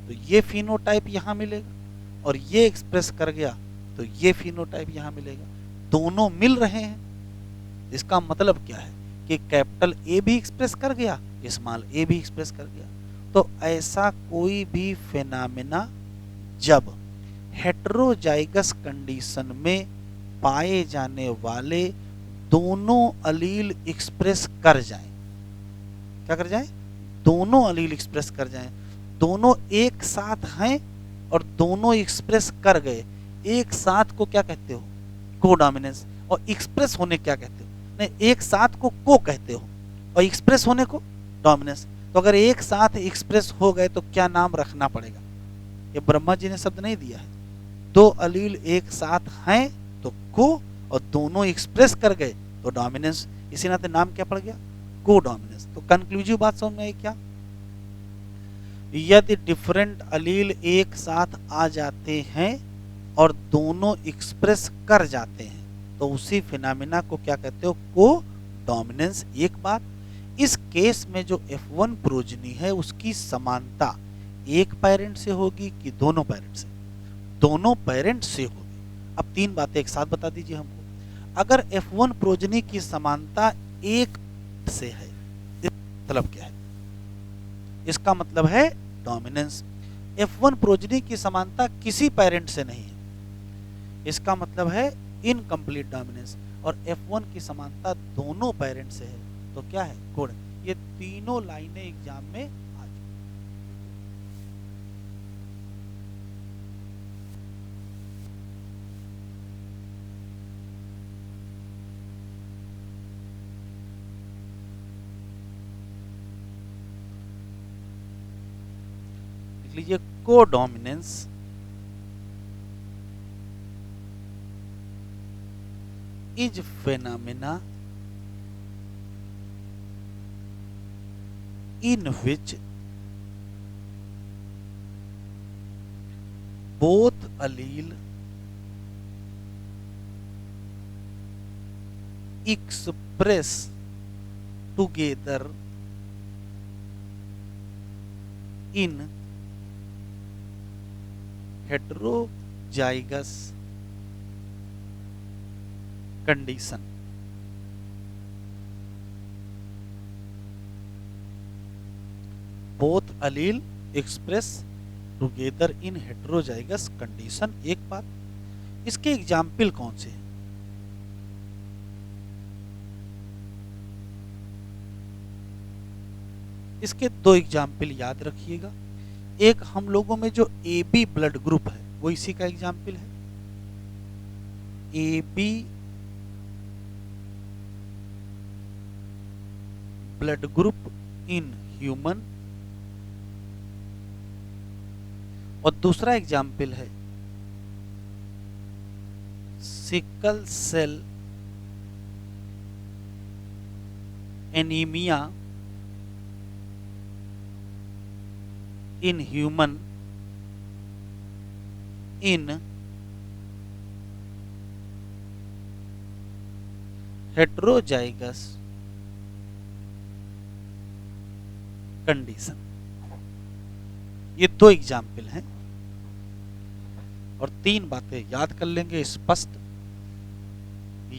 तो ये फिनोटाइप यहां मिलेगा, और ये एक्सप्रेस कर गया तो ये फिनोटाइप यहां मिलेगा। दोनों मिल रहे हैं। इसका मतलब क्या है कि कैपिटल ए भी एक्सप्रेस कर गया, स्मॉल ए भी एक्सप्रेस कर गया। तो ऐसा कोई भी फिनोमेना जब हेटेरोजाइगस कंडीशन में पाए जाने वाले दोनों अलील एक्सप्रेस कर जाएं, क्या कर जाएं? दोनों अलील एक्सप्रेस कर जाएं। दोनों एक साथ हैं और दोनों एक्सप्रेस कर गए, एक साथ को क्या कहते हो? कोडोमिनेंस। और एक्सप्रेस होने क्या कहते हो? नहीं, एक साथ को कहते हो और एक्सप्रेस होने को डोमिनेंस। तो अगर एक साथ एक्सप्रेस हो गए तो क्या नाम रखना पड़ेगा? ये ब्रह्मा जी ने शब्द नहीं दिया है। दो अलील एक साथ हैं तो को, और दोनों एक्सप्रेस कर गए तो डोमिनेंस। इसी नाते नाम क्या पड़ गया? कोडोमिनेंस। तो कंक्लूसिव बात समझ में आई क्या? यदि डिफरेंट अलील एक साथ आ जाते हैं और दोनों एक्सप्रेस कर जाते हैं तो उसी फिनोमेना को क्या कहते हो? कोडोमिनेंस। एक बात, इस केस में जो F1 प्रोजनी है उसकी समानता एक पेरेंट से होगी कि दोनों पेरेंट से? दोनों पेरेंट से होगी। अब तीन बातें एक साथ बता दीजिए हमको। अगर F1 प्रोजनी की समानता एक से है मतलब क्या है? इसका मतलब है डोमिनेंस। F1 प्रोजनी की समानता किसी पेरेंट से नहीं है, इसका मतलब है इनकम्प्लीट डोमिनेंस। और F1 की समानता दोनों पेरेंट से है, तो क्या है? गुण। ये तीनों लाइनें एग्जाम में आ चुकी। लिख लीजिए, codominance is phenomena in which both allele express together in heterozygous condition. Both allele express together in heterozygous condition। एक बात, इसके एग्जाम्पल कौन से हैं? इसके दो एग्जाम्पल याद रखिएगा। एक हम लोगों में जो ए बी ब्लड ग्रुप है वो इसी का एग्जाम्पल है। A B blood group in human, और दूसरा एग्जाम्पल है sickle cell anaemia in human in heterozygous condition. ये दो एग्जाम्पल हैं और तीन बातें याद कर लेंगे स्पष्ट।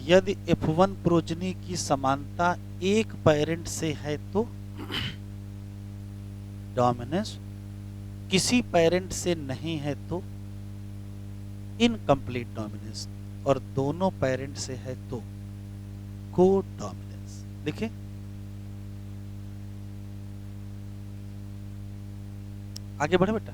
यदि F1 प्रोजनी की समानता एक पेरेंट से है तो डोमिनेंस, किसी पेरेंट से नहीं है तो इनकम्प्लीट डोमिनेंस, और दोनों पेरेंट से है तो को डोमिनेंस। देखिए, आगे बढ़े बेटा।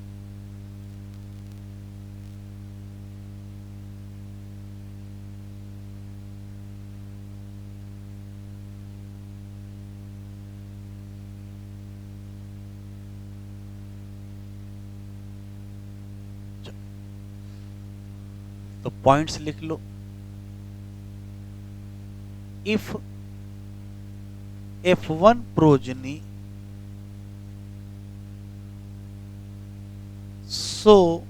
तो पॉइंट्स लिख लो। If F1 progeny so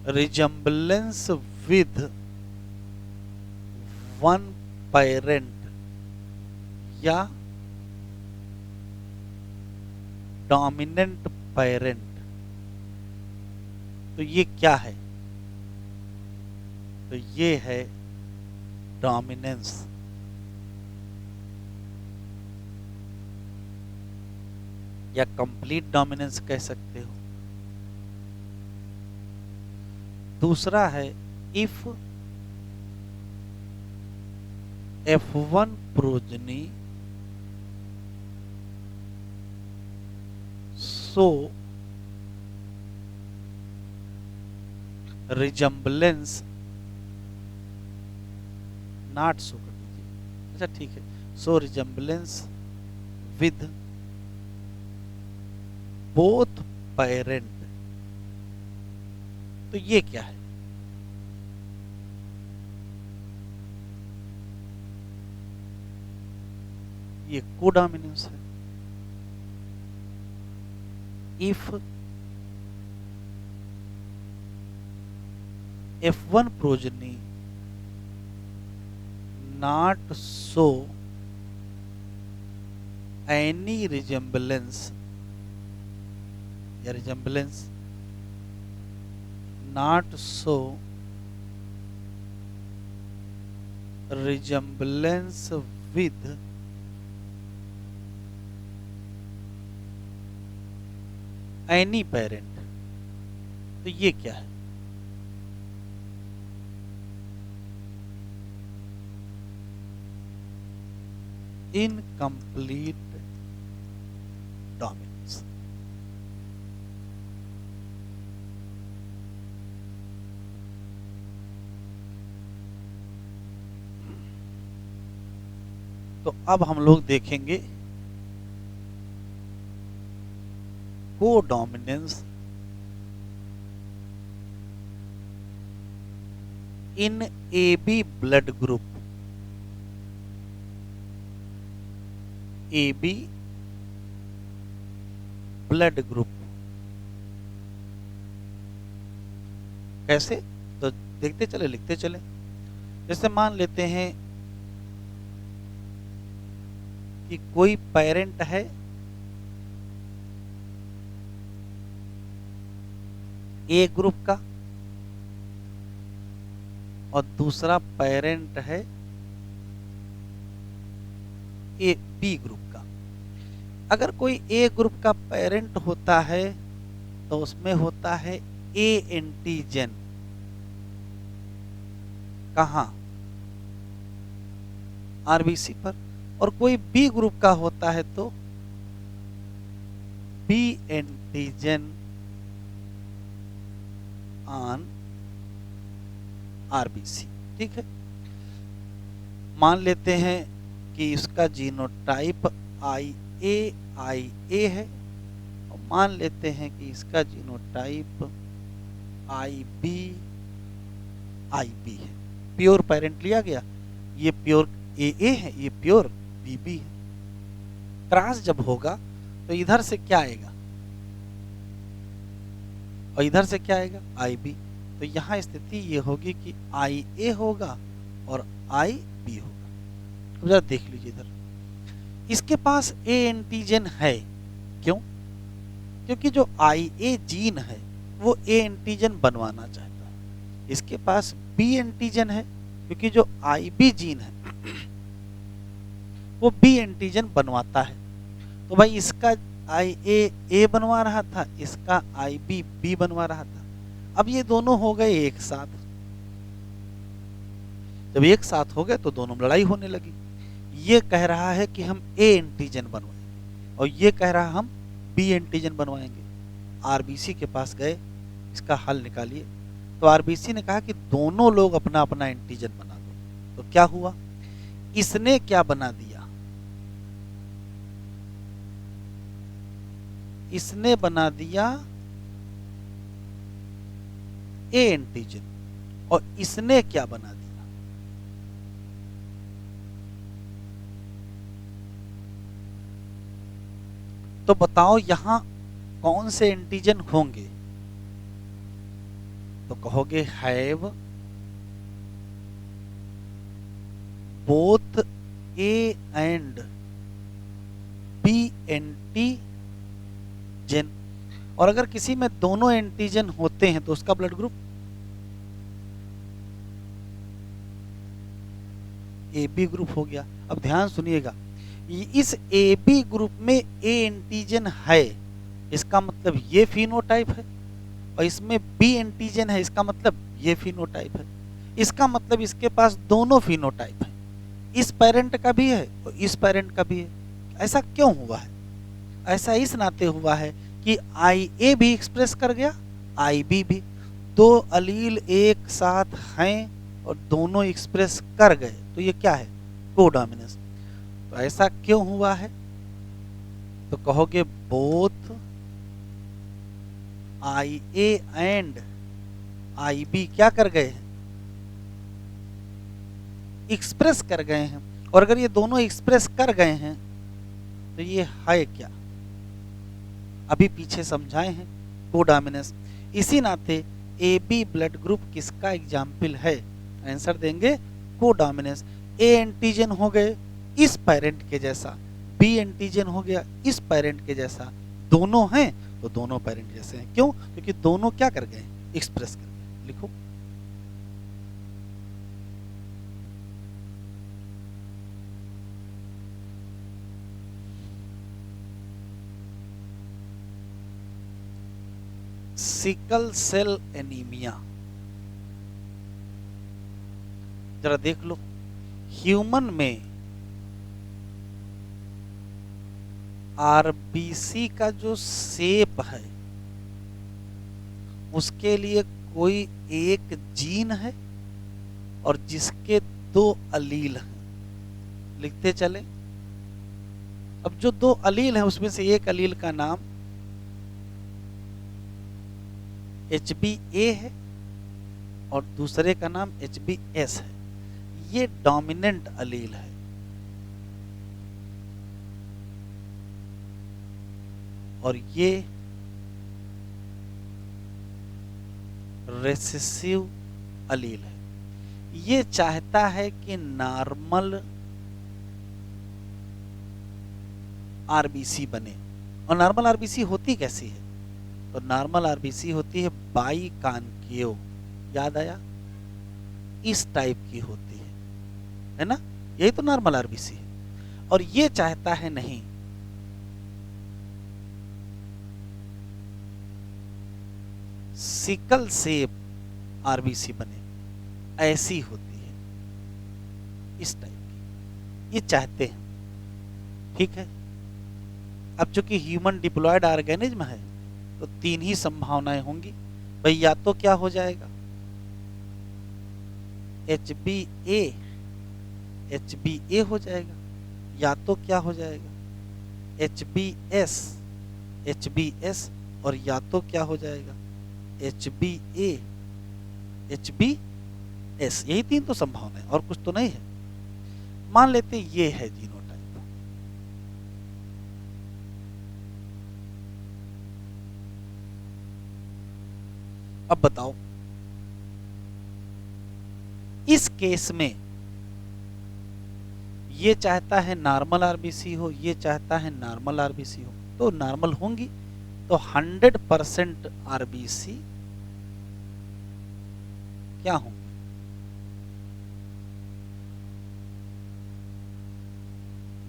resemblance with one parent या dominant parent, तो ये क्या है? तो ये है डोमिनेंस। या कंप्लीट डोमिनेंस कह सकते हो। दूसरा है if F1 progeny so resemblance not so कर दीजिए। अच्छा ठीक है, सो रिजम्बलेंस विद बोथ पेरेंट, तो ये क्या है? ये कोडोमिनेंस है। If F1 progeny not show any resemblance या resemblance not show resemblance with any parent, तो ये क्या है? Incomplete dominance. तो अब हम लोग देखेंगे कोडोमिनेंस इन AB blood group. AB blood group कैसे? तो देखते चले, लिखते चले। जैसे मान लेते हैं कि कोई पेरेंट है ए ग्रुप का और दूसरा पेरेंट है ए बी ग्रुप का। अगर कोई ए ग्रुप का पेरेंट होता है तो उसमें होता है ए एंटीजन। कहाँ? आरबीसी पर। और कोई बी ग्रुप का होता है तो बी एंटीजन ऑन आरबीसी। ठीक है, मान लेते हैं कि इसका जीनोटाइप IA है और मान लेते हैं कि इसका जीनोटाइप IB है। प्योर पेरेंट लिया गया, ये प्योर AA है, ये प्योर BB है। क्रॉस जब होगा तो इधर से क्या आएगा और इधर से क्या आएगा? IB। तो यहाँ स्थिति ये होगी कि IA होगा और IB होगा। अब जरा देख लीजिए इधर, इसके पास A एंटीजन है। क्यों? क्योंकि जो IA जीन है वो A एंटीजन बनवाना चाहता है। इसके पास B एंटीजन है क्योंकि जो IB जीन है वो B एंटीजन बनवाता है। तो भाई इसका IA A बनवा रहा था, इसका IB B बनवा रहा था। अब ये दोनों हो गए एक साथ। जब एक साथ हो गए तो दोनों में लड़ाई होने लगी। ये कह रहा है कि हम A एंटीजन बनवाएंगे और ये कह रहा है हम B एंटीजन बनवाएंगे। आरबीसी के पास गए, इसका हल निकालिए। तो आरबीसी ने कहा कि दोनों लोग अपना अपना एंटीजन बना दो। तो क्या हुआ? इसने क्या बना दिया? इसने बना दिया ए एंटीजन और इसने क्या बना दिया? तो बताओ यहां कौन से एंटीजन होंगे? तो कहोगे have both A and B antigen. और अगर किसी में दोनों एंटीजन होते हैं तो उसका ब्लड ग्रुप AB ग्रुप हो गया। अब ध्यान सुनिएगा, इस AB ग्रुप में A एंटीजन है, इसका मतलब ये फिनोटाइप है, और इसमें B एंटीजन है, इसका मतलब ये फिनोटाइप है। इसका मतलब इसके पास दोनों फिनोटाइप है, इस पेरेंट का भी है और इस पेरेंट का भी है। ऐसा क्यों हुआ है? ऐसा इस नाते हुआ है कि IA भी एक्सप्रेस कर गया, IB भी। दो अलील एक साथ हैं और दोनों एक्सप्रेस कर गए, तो ये क्या है? कोडोमिनेंस। तो ऐसा क्यों हुआ है? तो कहोगे बोथ IA एंड IB क्या कर गए हैं? एक्सप्रेस कर गए हैं। और अगर ये दोनों एक्सप्रेस कर गए हैं तो ये है क्या? अभी पीछे समझाए हैं, कोडोमिनेंस। इसी नाते AB ब्लड ग्रुप किसका एग्जाम्पल है? आंसर देंगे कोडोमिनेंस। A एंटीजन हो गए इस पेरेंट के जैसा, B एंटीजन हो गया इस पेरेंट के जैसा, दोनों हैं तो दोनों पेरेंट जैसे हैं। क्यों? क्योंकि दोनों क्या कर गए? एक्सप्रेस कर गए। लिखो, सिकल सेल एनीमिया, जरा देख लो, ह्यूमन में आरबीसी का जो शेप है उसके लिए कोई एक जीन है और जिसके 2 अलील हैं, लिखते चले। अब जो 2 अलील हैं उसमें से एक अलील का नाम HbA है और दूसरे का नाम HbS है। ये डोमिनेंट अलील है और ये रेसेसिव अलील है। ये चाहता है कि नॉर्मल आरबीसी बने। और नॉर्मल आरबीसी होती कैसी है? तो नॉर्मल आरबीसी होती है बाई कॉन्केव, याद आया? इस टाइप की होती है ना? यही तो नॉर्मल आरबीसी है। और ये चाहता है नहीं, सिकल शेप आरबीसी बने, ऐसी होती है, इस टाइप की। ये चाहते हैं, ठीक है। अब चूंकि ह्यूमन डिप्लॉयड ऑर्गेनिज्म है तो 3 ही संभावनाएं होंगी भाई। या तो क्या हो जाएगा, HbA हो जाएगा, या तो क्या हो जाएगा HbS, और या तो क्या हो जाएगा HbA, HbS। यही 3 तो संभावनाएं, और कुछ तो नहीं है। मान लेते ये है जीनोटाइप। अब बताओ, इस केस में ये चाहता है नॉर्मल आरबीसी हो, ये चाहता है नॉर्मल आरबीसी हो, तो नॉर्मल होंगी। तो 100% आरबीसी क्या होंगे?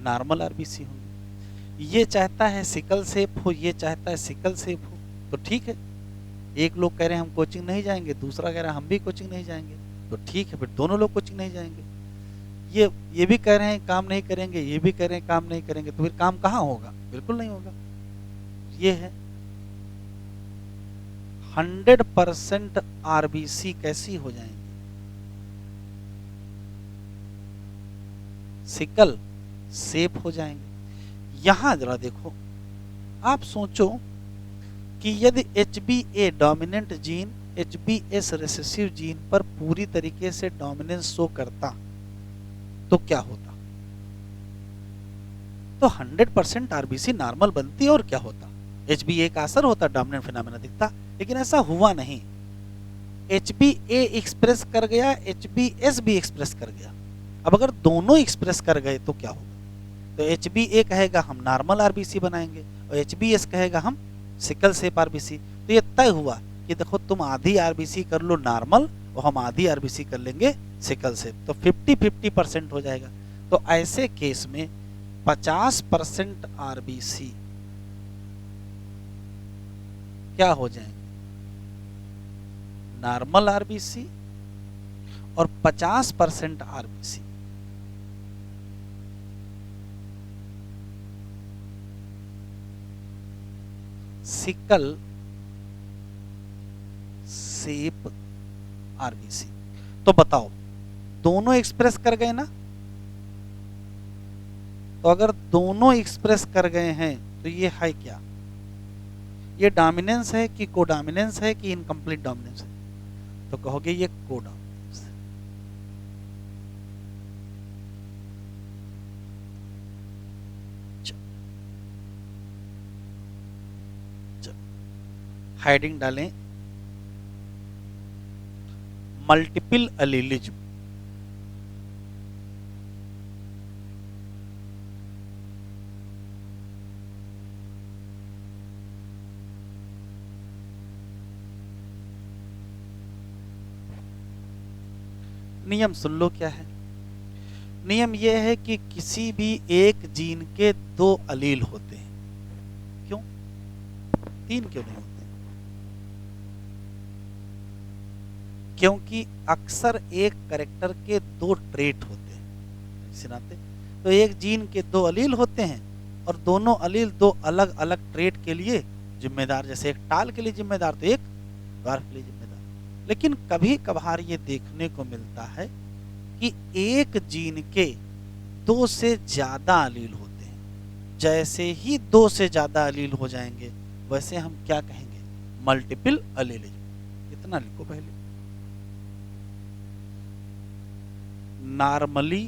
नॉर्मल आरबीसी होंगे। ये चाहता है सिकल शेप हो, ये चाहता है सिकल शेप हो, तो ठीक है। एक लोग कह रहे हैं हम कोचिंग नहीं जाएंगे, दूसरा कह रहा है हम भी कोचिंग नहीं जाएंगे, तो ठीक है, फिर दोनों लोग कोचिंग नहीं जाएंगे। ये भी कह रहे हैं काम नहीं करेंगे, ये भी कह रहे हैं काम नहीं करेंगे, तो फिर काम कहाँ होगा? बिल्कुल नहीं होगा। ये है 100% आरबीसी कैसी हो जाएंगी? सिकल शेप हो जाएंगे। यहां जरा देखो, आप सोचो कि यदि HbA dominant gene HbS recessive gene पर पूरी तरीके से डोमिनेंस शो करता तो क्या होता? तो 100% आरबीसी नॉर्मल बनती और क्या होता? HbA का असर होता, डोमिनेंट फिनोमेना दिखता, लेकिन ऐसा हुआ नहीं। HbA एक्सप्रेस कर गया, HbS भी एक्सप्रेस कर गया। अब अगर दोनों एक्सप्रेस कर गए तो क्या होगा? तो HbA कहेगा हम नॉर्मल आरबीसी बनाएंगे और HbS कहेगा हम सिकल शेप आरबीसी। तो ये तय हुआ कि देखो तुम आधी आरबीसी कर लो नॉर्मल और हम आधी आरबीसी कर लेंगे सिकल शेप, तो 50-50% हो जाएगा। तो ऐसे केस में 50% आरबीसी क्या हो जाएंगे? नॉर्मल आरबीसी, और 50% आरबीसी सिकल शेप आरबीसी। तो बताओ, दोनों एक्सप्रेस कर गए ना? तो अगर दोनों एक्सप्रेस कर गए हैं तो ये है क्या? ये डोमिनेंस है कि कोडोमिनेंस है कि इनकम्प्लीट डोमिनेंस है? तो कहोगे ये कोडोमिनेंस है। हेडिंग डालें मल्टीपल एलीलिज्म। नियम सुन लो क्या है। नियम यह है कि किसी भी एक जीन के 2 अलील होते हैं। क्यों? 3 क्यों नहीं होते? क्योंकि अक्सर एक कैरेक्टर के दो ट्रेट होते हैं, इसी नाते तो एक जीन के दो अलील होते हैं और दोनों अलील दो अलग अलग ट्रेट के लिए जिम्मेदार, जैसे एक टाल के लिए जिम्मेदार तो एक ड्वार्फ के लिए जिम्मेदार। लेकिन कभी कभार ये देखने को मिलता है कि एक जीन के दो से ज्यादा अलील होते हैं। जैसे ही दो से ज्यादा अलील हो जाएंगे वैसे हम क्या कहेंगे, मल्टीपल अलीलिज्म। इतना लिखो पहले। नॉर्मली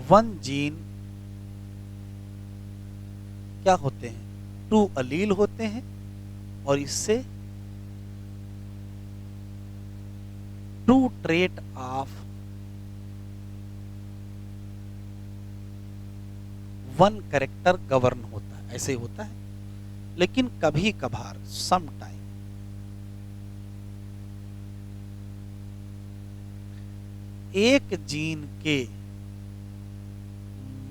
वन जीन क्या होते हैं, टू अलील होते हैं और इससे two trait of one character govern होता है, ऐसे होता है। लेकिन कभी कभार सम टाइम एक जीन के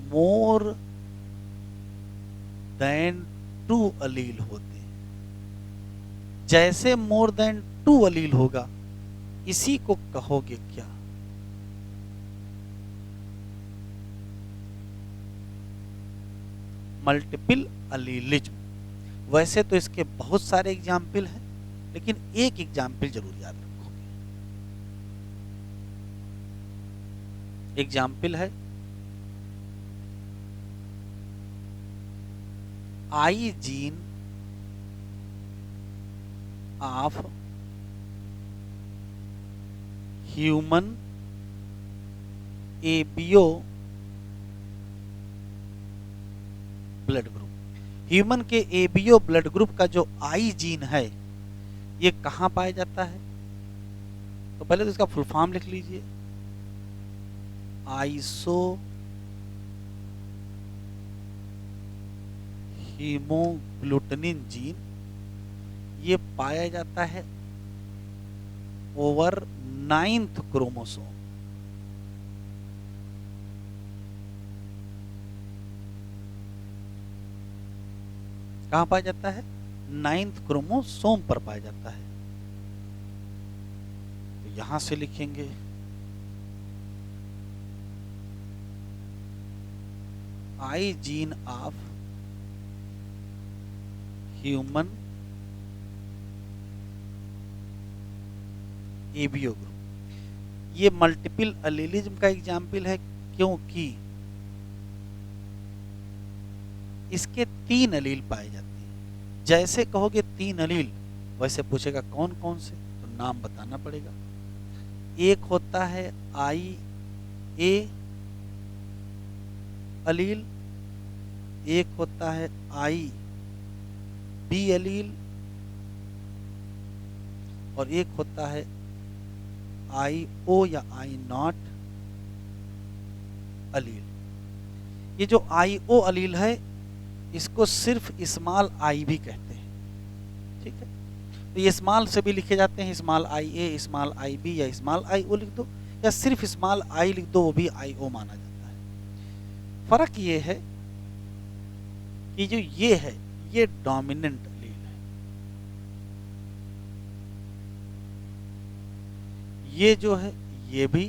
मोर देन टू अलील होते हैं। जैसे मोर देन टू अलील होगा इसी को कहोगे क्या, मल्टीपल अलीलिज्म। वैसे तो इसके बहुत सारे एग्जाम्पल हैं लेकिन एक एग्जाम्पल जरूर याद रखोगे। एग्जाम्पल है I gene of human ABO blood group. Human के एबियो ब्लड ग्रुप का जो आई जीन है ये कहां पाया जाता है, तो पहले तो इसका फुल फॉर्म लिख लीजिए, आइसो हीमोग्लूटिनिन जीन। ये पाया जाता है ओवर 9th क्रोमोसोम। कहां पाया जाता है, 9th क्रोमोसोम पर पाया जाता है। तो यहां से लिखेंगे I gene of human ABO group. ये मल्टीपल अलीलिज्म का एग्जाम्पल है क्योंकि इसके 3 अलील पाए जाते हैं। जैसे कहोगे 3 अलील वैसे पूछेगा कौन कौन से, तो नाम बताना पड़ेगा। एक होता है आई ए अलील, एक होता है आई बी अलील और एक होता है आई ओ या आई नॉट अलील। ये जो आई ओ अलील है इसको सिर्फ स्मॉल आई भी कहते हैं, ठीक है। तो ये स्मॉल से भी लिखे जाते हैं, small I A, small I B या स्मॉल आई ओ लिख दो या सिर्फ स्मॉल आई लिख दो, वो भी आई ओ माना जाता है। फर्क ये है कि जो ये है ये डोमिनेंट अलील है, ये जो है ये भी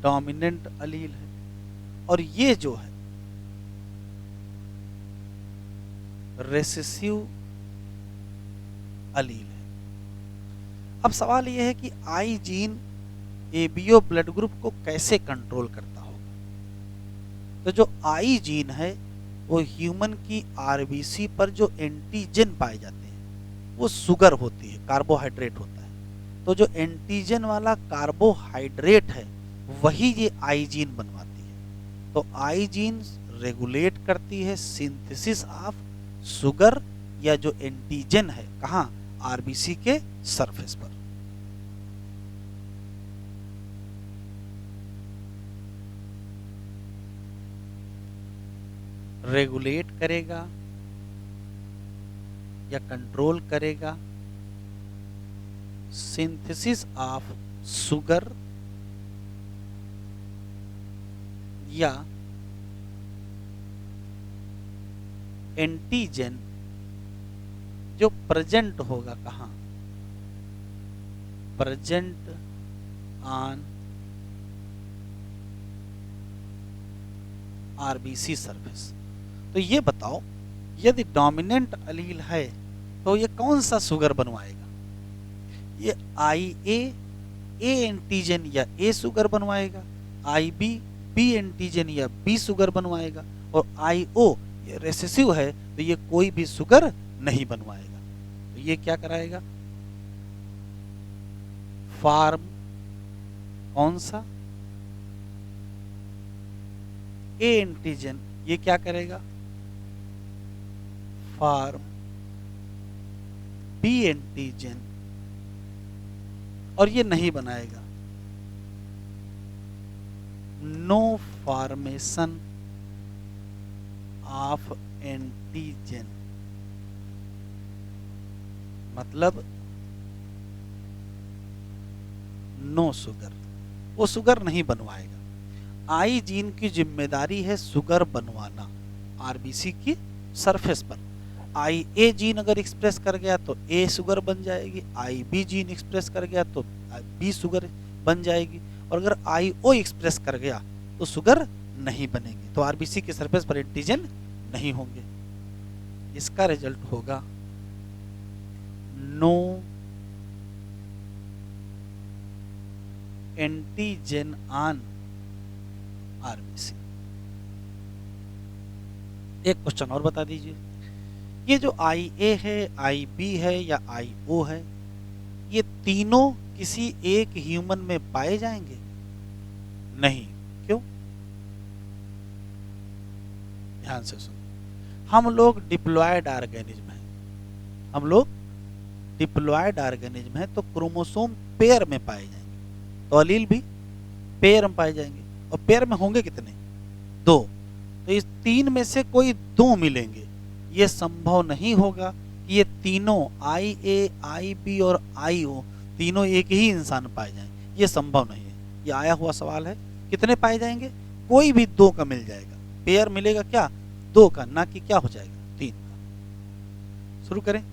डोमिनेंट अलील है और ये जो है रेसेसिव अलील है। अब सवाल यह है कि आई जीन एबियो ब्लड ग्रुप को कैसे कंट्रोल करता होगा। तो जो आई जीन है वो ह्यूमन की आरबीसी पर जो एंटीजन पाए जाते हैं वो शुगर होती है, कार्बोहाइड्रेट होता है। तो जो एंटीजन वाला कार्बोहाइड्रेट है वही ये आई जीन बनवाती है। तो आई जीन रेगुलेट करती है सिंथेसिस ऑफ शुगर या जो एंटीजन है, कहाँ, आरबीसी के सरफेस पर। रेगुलेट करेगा या कंट्रोल करेगा सिंथेसिस ऑफ शुगर या एंटीजन जो प्रेजेंट होगा कहाँ, प्रेजेंट ऑन आरबीसी सरफेस। तो ये बताओ यदि डोमिनेंट अलील है तो ये कौन सा शुगर बनवाएगा, ये आई ए एंटीजन या ए शुगर बनवाएगा, आई बी एंटीजन या बी शुगर बनवाएगा, और आई ओ ये रेसेसिव है तो ये कोई भी शुगर नहीं बनवाएगा। तो ये क्या कराएगा, फार्म कौन सा, ए एंटीजन ये क्या करेगा, फार्म बी एंटीजन, और ये नहीं बनाएगा, नो फॉर्मेशन ऑफ एंटीजन, मतलब नो शुगर, वो शुगर नहीं बनवाएगा। आई जीन की जिम्मेदारी है शुगर बनवाना आरबीसी की सरफेस पर। आई ए जीन अगर एक्सप्रेस कर गया तो ए शुगर बन जाएगी, आई बी जीन एक्सप्रेस कर गया तो बी शुगर बन जाएगी, और अगर आई ओ एक्सप्रेस कर गया तो शुगर नहीं बनेगी, तो आरबीसी की सरफेस पर एंटीजन नहीं होंगे। इसका रिजल्ट होगा नो एंटीजन ऑन आरबीसी। एक क्वेश्चन और बता दीजिए, ये जो आई ए है, आई बी है या आई ओ है, ये तीनों किसी एक ह्यूमन में पाए जाएंगे? नहीं। क्यों? ध्यान से सुनो, हम लोग डिप्लॉयड ऑर्गेनिज्म हैं, हम लोग डिप्लॉयड ऑर्गेनिज्म हैं, तो क्रोमोसोम पेयर में पाए जाएंगे, तो अलील भी पेयर में पाए जाएंगे, और पेयर में होंगे कितने? दो। तो इस तीन में से कोई दो मिलेंगे, ये संभव नहीं होगा कि ये तीनों आई ए, आई बी और आई ओ तीनों एक ही इंसान पाए जाएंगे, ये संभव नहीं है। ये आया हुआ सवाल है। कितने पाए जाएंगे? कोई भी दो का मिल जाएगा, पेयर मिलेगा क्या? दो का, ना कि क्या हो जाएगा, तीन का। शुरू करें।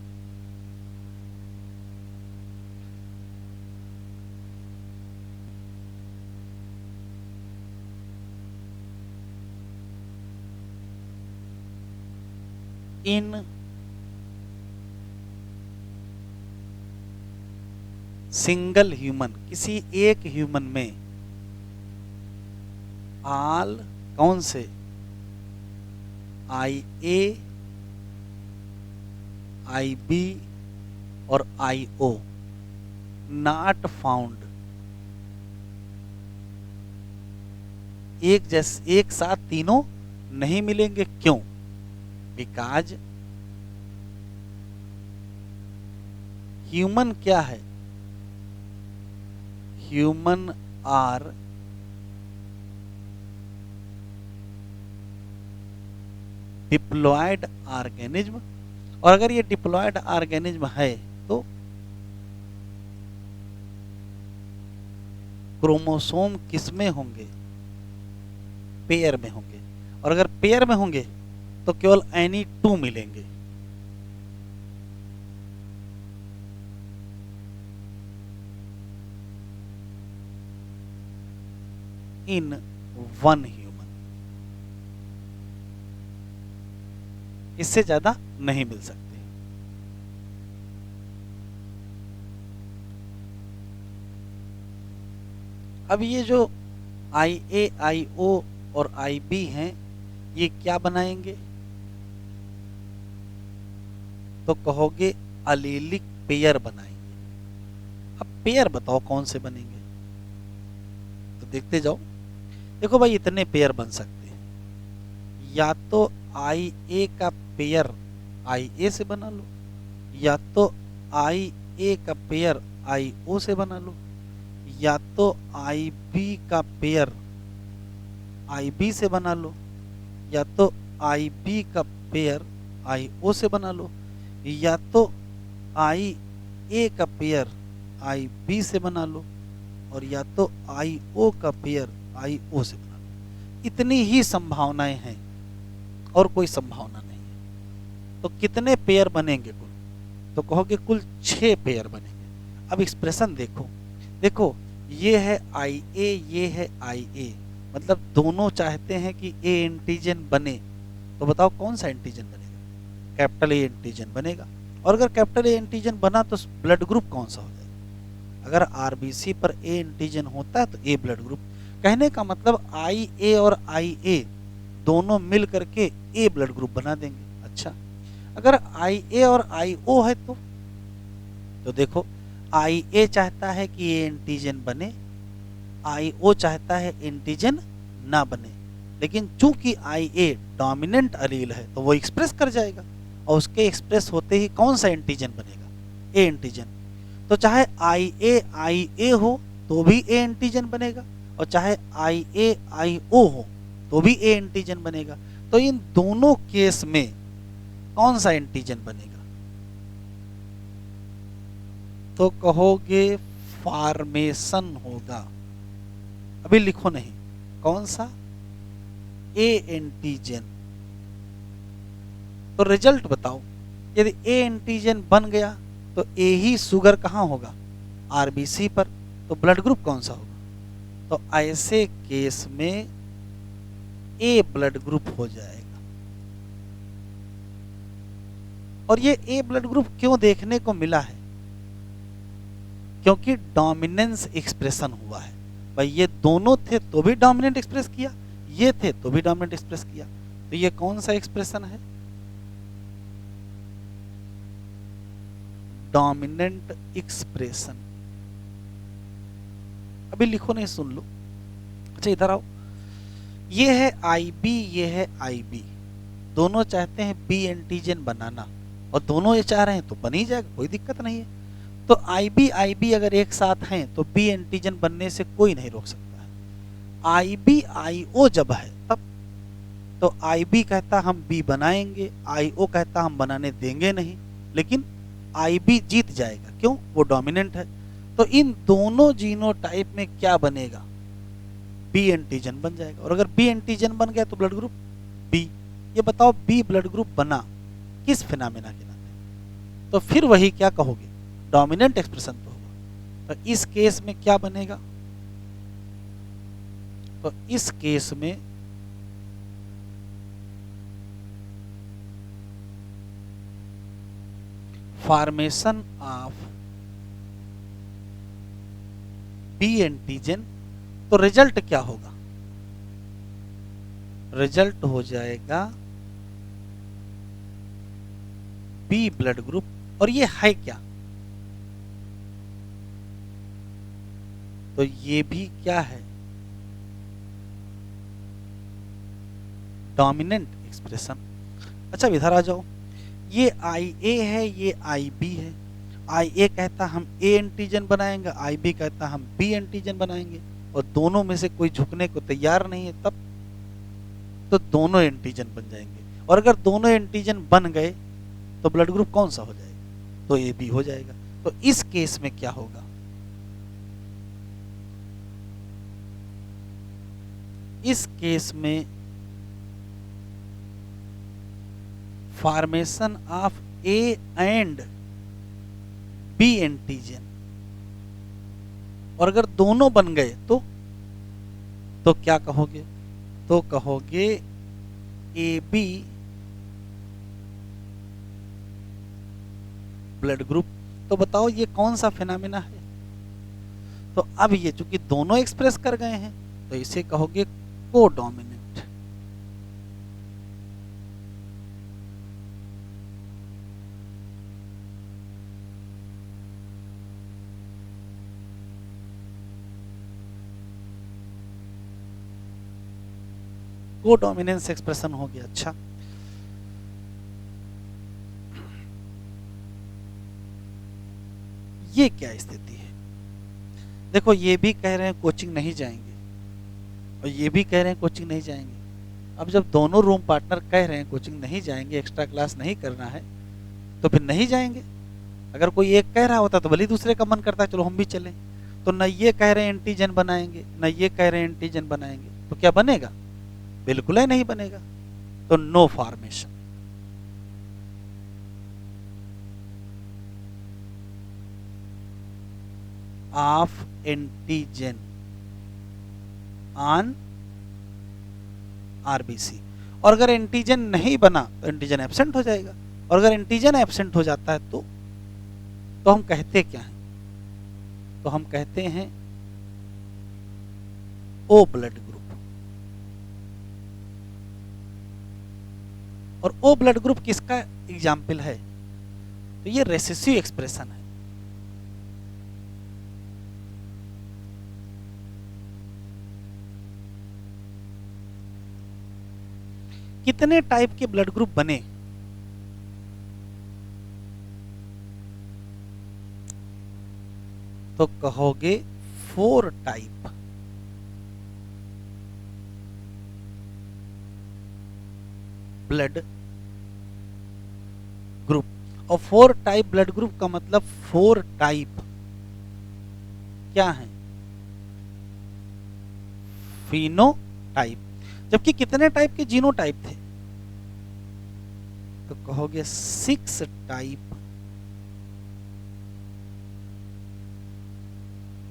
इन सिंगल ह्यूमन, किसी एक ह्यूमन में आल कौन से, आई ए, आई बी और आई ओ नॉट फाउंड, एक साथ तीनों नहीं मिलेंगे। क्यों? बिकॉज ह्यूमन क्या है, ह्यूमन आर डिप्लॉयड ऑर्गेनिज्म, और अगर ये डिप्लॉयड ऑर्गेनिज्म है तो क्रोमोसोम किसमें होंगे? पेयर में होंगे, और अगर पेयर में होंगे तो केवल एनी टू मिलेंगे। इन वन ह्यूमन, इससे ज्यादा नहीं मिल सकते। अब ये जो आई ए, आई ओ और आई बी हैं, ये क्या बनाएंगे? तो कहोगे अलीलिक पेयर बनाएंगे। अब पेयर बताओ कौन से बनेंगे, तो देखते जाओ। देखो भाई, इतने पेयर बन सकते हैं, या तो आई ए का पेयर आई ए से बना लो, या तो आई ए का पेयर आई ओ से बना लो, या तो आई बी का पेयर आई बी से बना लो, या तो आई बी का पेयर आई ओ से बना लो, या तो आई ए का पेयर आई बी से बना लो, और या तो आई ओ का पेयर आई ओ से बना लो। इतनी ही संभावनाएं हैं और कोई संभावना नहीं है। तो कितने पेयर बनेंगे कुल? तो कहोगे कुल 6 पेयर बनेंगे। अब एक्सप्रेशन देखो, देखो ये है आई ए, ये है आई ए, मतलब दोनों चाहते हैं कि ए एंटीजन बने, तो बताओ कौन सा एंटीजन बनेगा? कैपिटल ए एंटीजन बनेगा। और अगर कैपिटल ए एंटीजन बना तो ब्लड ग्रुप कौन सा हो जाएगा? अगर आरबीसी पर ए एंटीजन होता है तो ए ब्लड ग्रुप। कहने का मतलब आई ए और आई ए दोनों मिल करके ए ब्लड ग्रुप बना देंगे। अच्छा, अगर आई ए और आई ओ है तो देखो आई ए चाहता है कि ए एंटीजन बने, आई ओ चाहता है एंटीजन ना बने, लेकिन चूंकि आई ए डोमिनेंट अलील है तो वो एक्सप्रेस कर जाएगा, और उसके एक्सप्रेस होते ही कौन सा एंटीजन बनेगा? A antigen. तो चाहे आई ए हो तो भी ए एंटीजन बनेगा, और चाहे आई ए आई ओ हो तो भी ए एंटीजन बनेगा। तो इन दोनों केस में कौन सा एंटीजन बनेगा? तो कहोगे फॉर्मेशन होगा। अभी लिखो नहीं, कौन सा? A antigen. तो रिजल्ट बताओ, यदि ए एंटीजन बन गया तो ए ही शुगर कहां होगा? आरबीसी पर, तो ब्लड ग्रुप कौन सा होगा? तो ऐसे केस में ए ब्लड ग्रुप हो जाएगा। और ये ए ब्लड ग्रुप क्यों देखने को मिला है? क्योंकि डोमिनेंस एक्सप्रेशन हुआ है। भाई ये दोनों थे तो भी डोमिनेंट एक्सप्रेस किया, ये थे तो भी डोमिनेंट एक्सप्रेस किया, तो ये कौन सा एक्सप्रेशन है? Dominant expression. अभी लिखो नहीं, सुन लो। अच्छा इधर आओ, ये है आई बी, ये है आई बी, दोनों चाहते हैं बी एंटीजन बनाना, और दोनों ये चाह रहे हैं तो बन ही जाएगा, कोई दिक्कत नहीं है। तो आई बी अगर एक साथ हैं तो बी एंटीजन बनने से कोई नहीं रोक सकता है। आई बी आई ओ जब है तब, तो आई बी कहता हम बी बनाएंगे, आई ओ कहता हम बनाने देंगे नहीं, लेकिन आई बी जीत जाएगा, क्यों? वो डोमिनेंट है। तो इन दोनों जीनोटाइप में क्या बनेगा? बी एंटीजन बन जाएगा। और अगर बी एंटीजन बन गया तो ब्लड ग्रुप बी। ये बताओ बी ब्लड ग्रुप बना किस फिनोमेना के नाते? तो फिर वही क्या कहोगे? डोमिनेंट एक्सप्रेशन तो होगा। तो इस केस में क्या बनेगा? तो इस केस में फॉर्मेशन ऑफ बी एंटीजन, तो रिजल्ट क्या होगा? रिजल्ट हो जाएगा बी ब्लड ग्रुप। और ये है क्या? तो ये भी क्या है? Dominant expression. अच्छा इधर आ जाओ, ये आई ए है, ये आई बी है। आई ए कहता हम ए एंटीजन बनाएंगे, आई बी कहता हम बी एंटीजन बनाएंगे, और दोनों में से कोई झुकने को तैयार नहीं है, तब तो दोनों एंटीजन बन जाएंगे। और अगर दोनों एंटीजन बन गए तो ब्लड ग्रुप कौन सा हो जाएगा? तो ए बी हो जाएगा। तो इस केस में क्या होगा? इस केस में formation of A and B antigen, और अगर दोनों बन गए तो क्या कहोगे? तो कहोगे ए बी ब्लड ग्रुप। तो बताओ ये कौन सा फिनोमेना है? तो अब ये चूंकि दोनों एक्सप्रेस कर गए हैं तो इसे कहोगे कोडोमिनेंट। कोडोमिनेंस एक्सप्रेशन हो गया। अच्छा ये क्या स्थिति है? देखो ये भी कह रहे हैं कोचिंग नहीं जाएंगे, और ये भी कह रहे हैं कोचिंग नहीं जाएंगे। अब जब दोनों रूम पार्टनर कह रहे हैं कोचिंग नहीं जाएंगे, एक्स्ट्रा क्लास नहीं करना है, तो फिर नहीं जाएंगे। अगर कोई एक कह रहा होता तो भले दूसरे का मन करता है चलो हम भी चलें। तो न ये कह रहे हैं एंटीजन बनाएंगे, न ये कह रहे हैं एंटीजन बनाएंगे, तो क्या बनेगा? बिल्कुल ही नहीं बनेगा। तो no formation. Of antigen on RBC. और अगर एंटीजन नहीं बना तो एंटीजन एब्सेंट हो जाएगा, और अगर एंटीजन एब्सेंट हो जाता है तो हम कहते क्या हैं? तो हम कहते हैं ओ ब्लड ग्रुप। और ओ ब्लड ग्रुप किसका एग्जाम्पल है? तो ये रेसेसिव एक्सप्रेशन है। कितने टाइप के ब्लड ग्रुप बने? तो कहोगे 4 टाइप। ब्लड ग्रुप, और 4 टाइप ब्लड ग्रुप का मतलब 4 टाइप क्या है? फिनोटाइप। जबकि कितने टाइप के जीनोटाइप थे? तो कहोगे 6 टाइप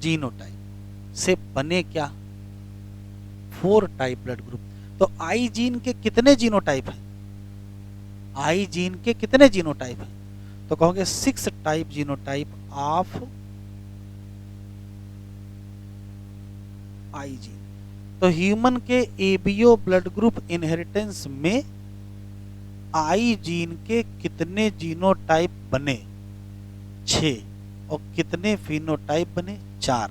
जीनोटाइप से बने क्या? 4 टाइप ब्लड ग्रुप। तो आई जीन के कितने जीनोटाइप हैं? आई जीन के कितने जीनोटाइप हैं? तो कहोगे 6 type genotype of I gene. तो ह्यूमन के एबीओ ब्लड ग्रुप इनहेरिटेंस में आई जीन के कितने जीनोटाइप बने? 6। और कितने फिनोटाइप बने? 4।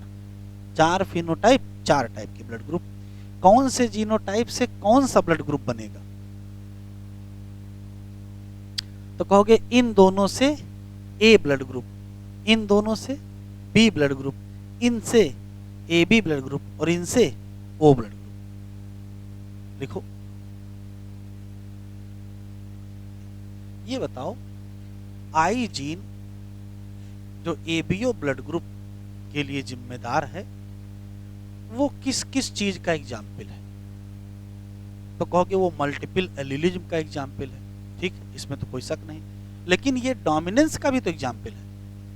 4 फिनोटाइप, 4 टाइप के ब्लड ग्रुप। कौन से जीनोटाइप से कौन सा ब्लड ग्रुप बनेगा? तो कहोगे इन दोनों से ए ब्लड ग्रुप, इन दोनों से बी ब्लड ग्रुप, इनसे ए बी ब्लड ग्रुप और इनसे ओ ब्लड ग्रुप। लिखो। ये बताओ आई जीन जो एबीओ ब्लड ग्रुप के लिए जिम्मेदार है वो किस किस चीज का एग्जाम्पल है? तो कहोगे वो मल्टीपल एलिलिज्म का एग्जाम्पल है। ठीक, इसमें तो कोई शक नहीं। लेकिन ये डोमिनेंस का भी तो एग्जाम्पल है।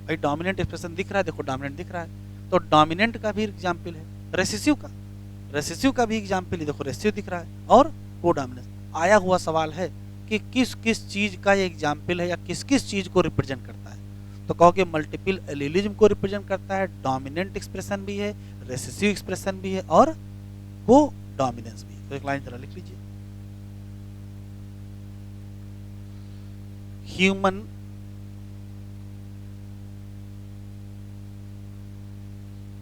भाई डोमिनेंट एक्सप्रेशन दिख रहा है, देखो डोमिनेंट दिख रहा है, तो डोमिनेंट का भी एग्जाम्पल है। रेसेसिव का भी एग्जाम्पल है, देखो रेसेसिव दिख रहा है। और कोडोमिनेंस। आया हुआ सवाल है कि किस किस चीज का ये एग्जाम्पल है या किस किस चीज को रिप्रेजेंट करता है? तो कहोगे मल्टीपल एलिलिज्म को रिप्रेजेंट करता है, डोमिनेंट एक्सप्रेशन भी है, रेसेसिव एक्सप्रेशन भी है और को डोमिनेंस भी है। तो एक लाइन जरा लिख लीजिए। ह्यूमन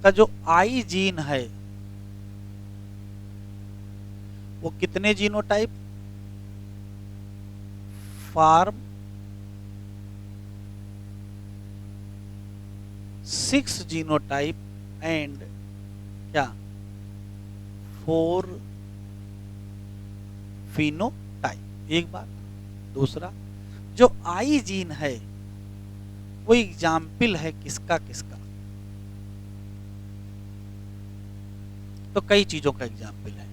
का जो आई जीन है वो कितने जीनोटाइप? फॉर्म 6 जीनोटाइप एंड क्या 4 फिनोटाइप। एक बात। दूसरा, जो आई जीन है वो एग्जाम्पल है किसका किसका? तो कई चीजों का एग्जाम्पल है।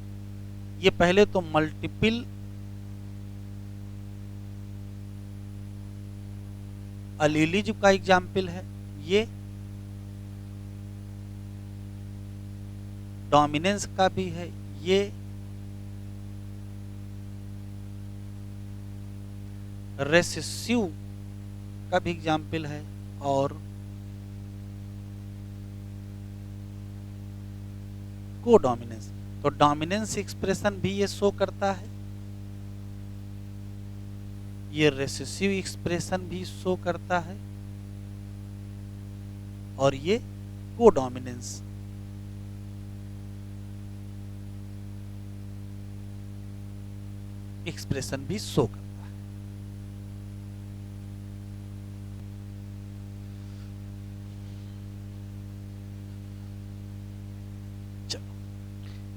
ये पहले तो मल्टीपल एलिलिज्म का एग्जाम्पल है, ये डोमिनेंस का भी है, ये रेसेसिव का भी एग्जाम्पल है और कोडोमिनेंस। तो डोमिनेंस एक्सप्रेशन भी ये शो करता है, ये रेसेसिव एक्सप्रेशन भी शो करता है और ये कोडोमिनेंस एक्सप्रेशन भी शो करता है।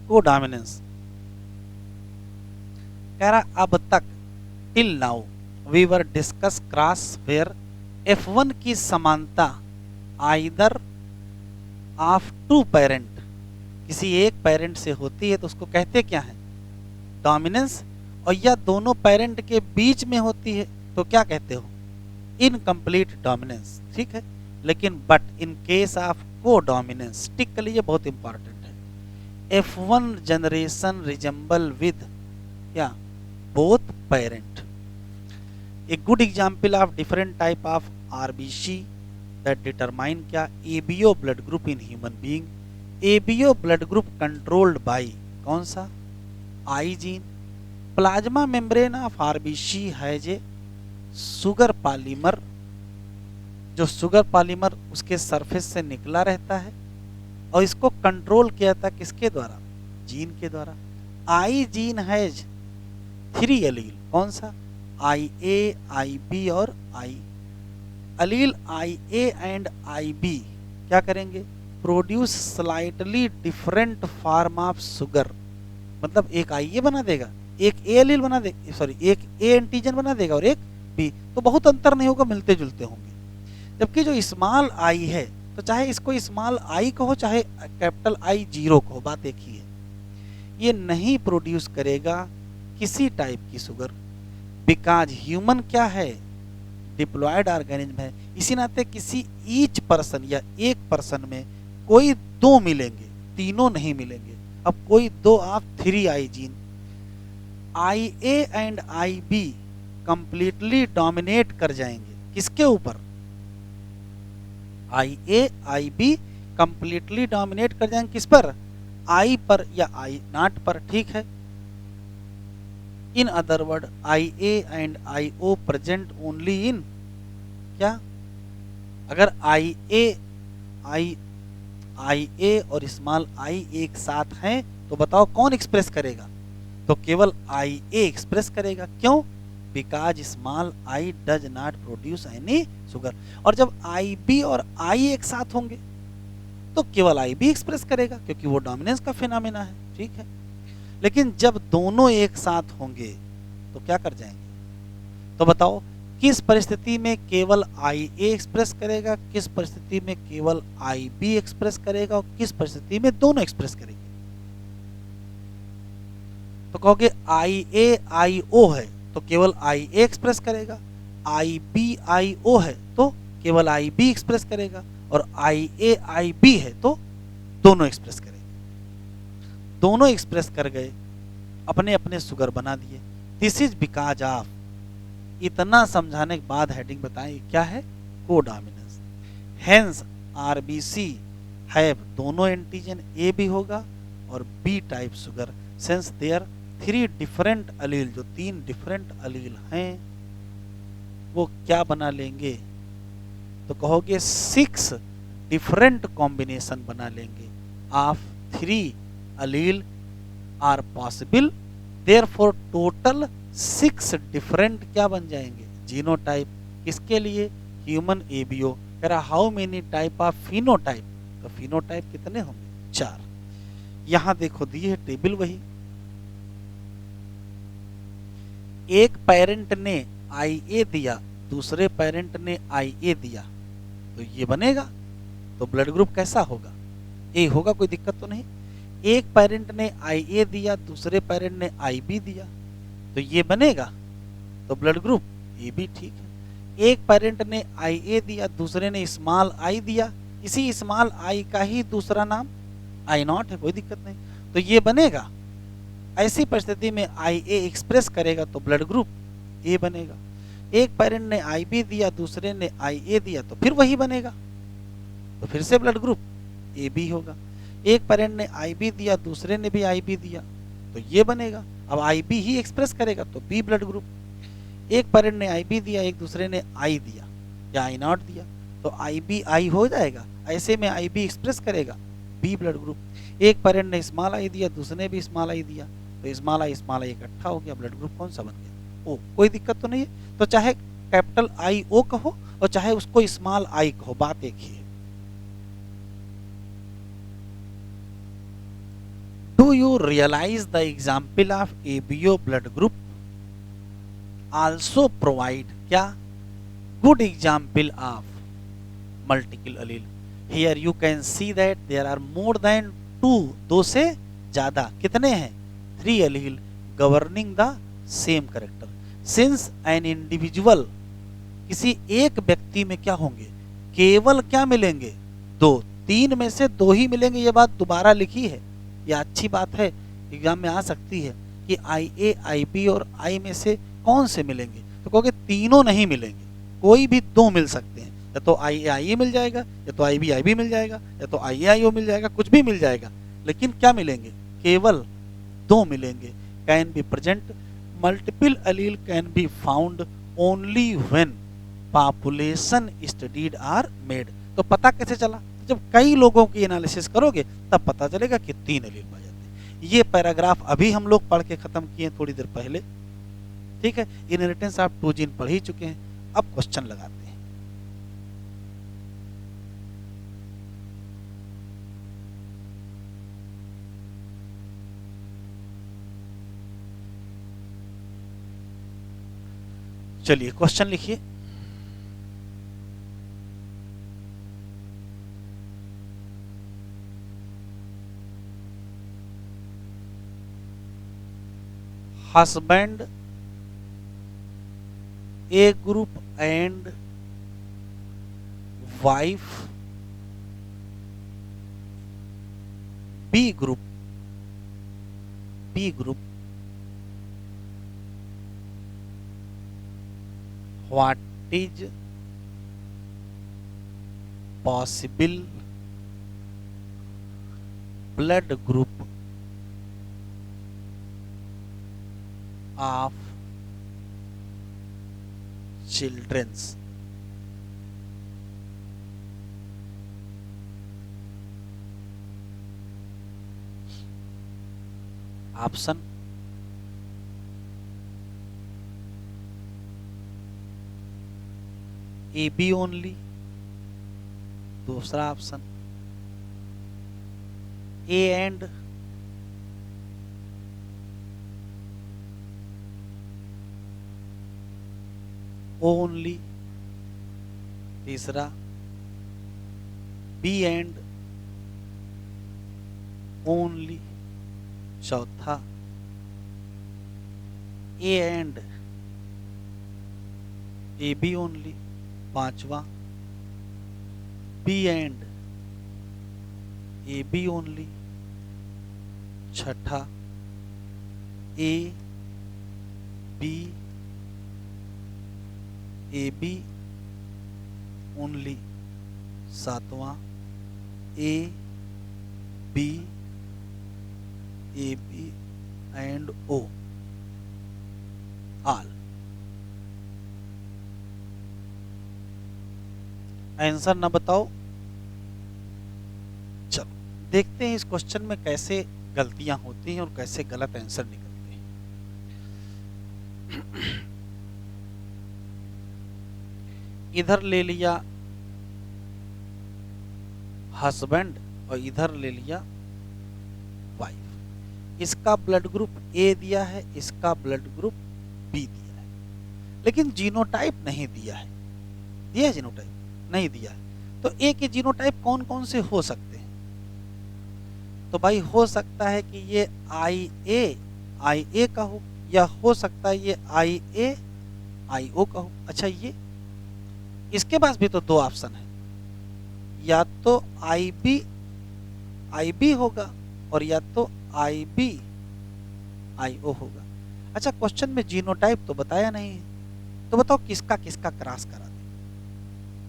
कोडोमिनेंस कह रहा अब तक till now we were discuss cross where F1 की समानता आइदर ऑफ 2 पेरेंट, किसी एक पेरेंट से होती है तो उसको कहते क्या है? डोमिनेंस। और या दोनों पेरेंट के बीच में होती है तो क्या कहते हो? Incomplete dominance. ठीक है। लेकिन but in case of codominance, tick कर लीजिए, बहुत इंपॉर्टेंट है। F1 जनरेशन रिजेंबल विद क्या, both parent. A good example of different type of RBC that determine क्या, ABO blood group in human being. ABO blood group controlled by कौन सा, I gene. Plasma membrane of RBC है जे sugar polymer, जो sugar polymer उसके surface से निकला रहता है और इसको कंट्रोल किया था किसके द्वारा, जीन के द्वारा। आई जीन हैज 3 एलील, कौन सा, आई ए, आई बी और आई। अलील आई ए एंड आई बी क्या करेंगे, produce slightly different form of sugar, मतलब एक आई ए बना देगा, एक ए एलील बना देगा, सॉरी एक ए एंटीजन बना देगा और एक बी, तो बहुत अंतर नहीं होगा, मिलते जुलते होंगे। जबकि जो स्मॉल आई है, तो चाहे इसको स्मॉल आई कहो चाहे कैपिटल आई जीरो कहो, बात एक ही है, ये नहीं प्रोड्यूस करेगा किसी टाइप की शुगर, बिकॉज ह्यूमन क्या है, डिप्लॉयड ऑर्गेनिज्म है। इसी नाते किसी ईच पर्सन या एक पर्सन में कोई 2 मिलेंगे, तीनों नहीं मिलेंगे। अब कोई 2 of 3 I gene, I A and I be completely dominate कर जाएंगे किसके ऊपर, आई A I be completely dominate कर जाएंगे किस पर, आई पर या आई नॉट पर, ठीक है। In other word I A and I O present only in क्या, अगर आई ए और स्मॉल आई एक साथ हैं तो बताओ कौन एक्सप्रेस करेगा, तो केवल आई ए एक्सप्रेस करेगा, क्यों, because small I does not produce any sugar. और जब आई बी और आई एक साथ होंगे तो केवल आई बी एक्सप्रेस करेगा, क्योंकि वो डोमिनेंस का फिनोमेना है, ठीक है। लेकिन जब दोनों एक साथ होंगे तो क्या कर जाएंगे, तो बताओ किस परिस्थिति में केवल आई ए एक्सप्रेस करेगा, किस परिस्थिति में केवल आई बी एक्सप्रेस करेगा और किस परिस्थिति में दोनों एक्सप्रेस करेंगे। तो कहोगे आई ए आई ओ है तो केवल आई ए एक्सप्रेस करेगा, आई बी आई ओ है तो केवल आई बी एक्सप्रेस करेगा, और आई ए आई बी है तो दोनों एक्सप्रेस करेंगे। दोनों एक्सप्रेस कर गए, अपने अपने शुगर बना दिए। दिस इज बिकॉज ऑफ, इतना समझाने के बाद हेडिंग बताएं क्या है, कोडोमिनेंस। हेंस आरबीसी हैव दोनों एंटीजन ए भी होगा और B type sugar, since there 3 different allele, जो 3 डिफरेंट अलील हैं वो क्या बना लेंगे, तो कहोगे 6 डिफरेंट कॉम्बिनेशन बना लेंगे of 3 allele are possible, therefore total 6 different क्या बन जाएंगे, जीनोटाइप। किसके लिए, ह्यूमन एबीओ। कह रहा how many type of phenotype, तो फिनोटाइप कितने होंगे, 4। यहां देखो दिए है टेबल वही, एक पेरेंट ने आई ए दिया, दूसरे पेरेंट ने आई ए दिया, तो ये बनेगा, तो ब्लड ग्रुप कैसा होगा, ए होगा, कोई दिक्कत तो नहीं। एक पेरेंट ने आई ए दिया, दूसरे पेरेंट ने आई बी दिया, तो ये बनेगा, तो ब्लड ग्रुप ए बी, ठीक है। एक पेरेंट ने आई ए दिया, दूसरे ने स्मॉल आई दिया, इसी स्मॉल आई का ही दूसरा नाम आई नॉट है, कोई दिक्कत नहीं, तो ये बनेगा। ऐसी परिस्थिति में आई ए एक्सप्रेस करेगा तो ब्लड ग्रुप ए बनेगा। एक पेरेंट ने आई बी दिया, दूसरे ने आई ए दिया, तो फिर वही बनेगा, तो फिर से ब्लड ग्रुप ए बी होगा। एक पेरेंट ने आई बी दिया, दूसरे ने भी आई बी दिया, तो ये बनेगा। अब आई बी ही एक्सप्रेस करेगा तो बी ब्लड ग्रुप। एक पेरेंट ने आई बी दिया, एक दूसरे ने आई दिया या आई नॉट दिया, तो आई बी आई हो जाएगा। ऐसे में आई बी एक्सप्रेस करेगा बी ब्लड ग्रुप। एक पेरेंट ने स्मॉल आई दिया, दूसरे ने भी स्मॉल आई दिया, तो स्मॉल आई इकट्ठा हो गया, ब्लड ग्रुप कौन सा बन गया, ओ। कोई दिक्कत तो नहीं है, तो चाहे कैपिटल आई ओ कहो और चाहे उसको स्मॉल आई कहो, बात एक ही है। Do you realise the example of ABO blood group also provide क्या, good example of multiple allele. Here you can see that there are more than 2, 2 से ज्यादा, कितने हैं, 3 allele governing the same character. Since an individual, किसी एक व्यक्ति में क्या होंगे, केवल क्या मिलेंगे, 2, 3 में से 2 ही मिलेंगे, ये बात दोबारा लिखी है, ये अच्छी बात है, एग्जाम में आ सकती है कि आई ए आई बी और आई में से कौन से मिलेंगे, तो कहोगे तीनों नहीं मिलेंगे, कोई भी 2 मिल सकते हैं, या तो आई ए आई ए मिल जाएगा, या तो आई बी मिल जाएगा, या तो आई ए आई ओ मिल जाएगा, कुछ भी मिल जाएगा, लेकिन क्या मिलेंगे, केवल 2 मिलेंगे। Can be present, multiple allele can be found only when population studied are made. तो पता कैसे चला, जब कई लोगों की एनालिसिस करोगे तब पता चलेगा कि 3 एलील पाए जाते हैं। ये पैराग्राफ अभी हम लोग पढ़ के खत्म किए थोड़ी देर पहले, ठीक है। इनहेरिटेंस आप 2 जीन पढ़ ही चुके हैं, अब क्वेश्चन लगाते हैं। चलिए क्वेश्चन लिखिए। Husband A group and wife B group what is possible blood group of children's? Option A B only, दूसरा ऑप्शन ए एंड ओनली, तीसरा बी एंड ओनली, चौथा A and A B only, पांचवा B and A B only, छठा A B only, सातवां A B and O all. Answer ना बताओ। चलो देखते हैं इस क्वेश्चन में कैसे गलतियां होती हैं और कैसे गलत आंसर निकलते हैं। इधर ले लिया हस्बैंड और इधर ले लिया वाइफ। इसका ब्लड ग्रुप ए दिया है, इसका ब्लड ग्रुप बी दिया है, लेकिन जीनोटाइप नहीं दिया है। दिया है जीनोटाइप? नहीं दिया है। तो ए के जीनोटाइप कौन कौन से हो सकते हैं? तो भाई हो सकता है कि ये आई ए का हो, या हो सकता है ये आई ओ का हो। अच्छा ये इसके पास भी तो 2 ऑप्शन है, या तो आई बी होगा और या तो आई ओ होगा। अच्छा क्वेश्चन में जीनोटाइप तो बताया नहीं है, तो बताओ किसका किसका क्रॉस करा दे।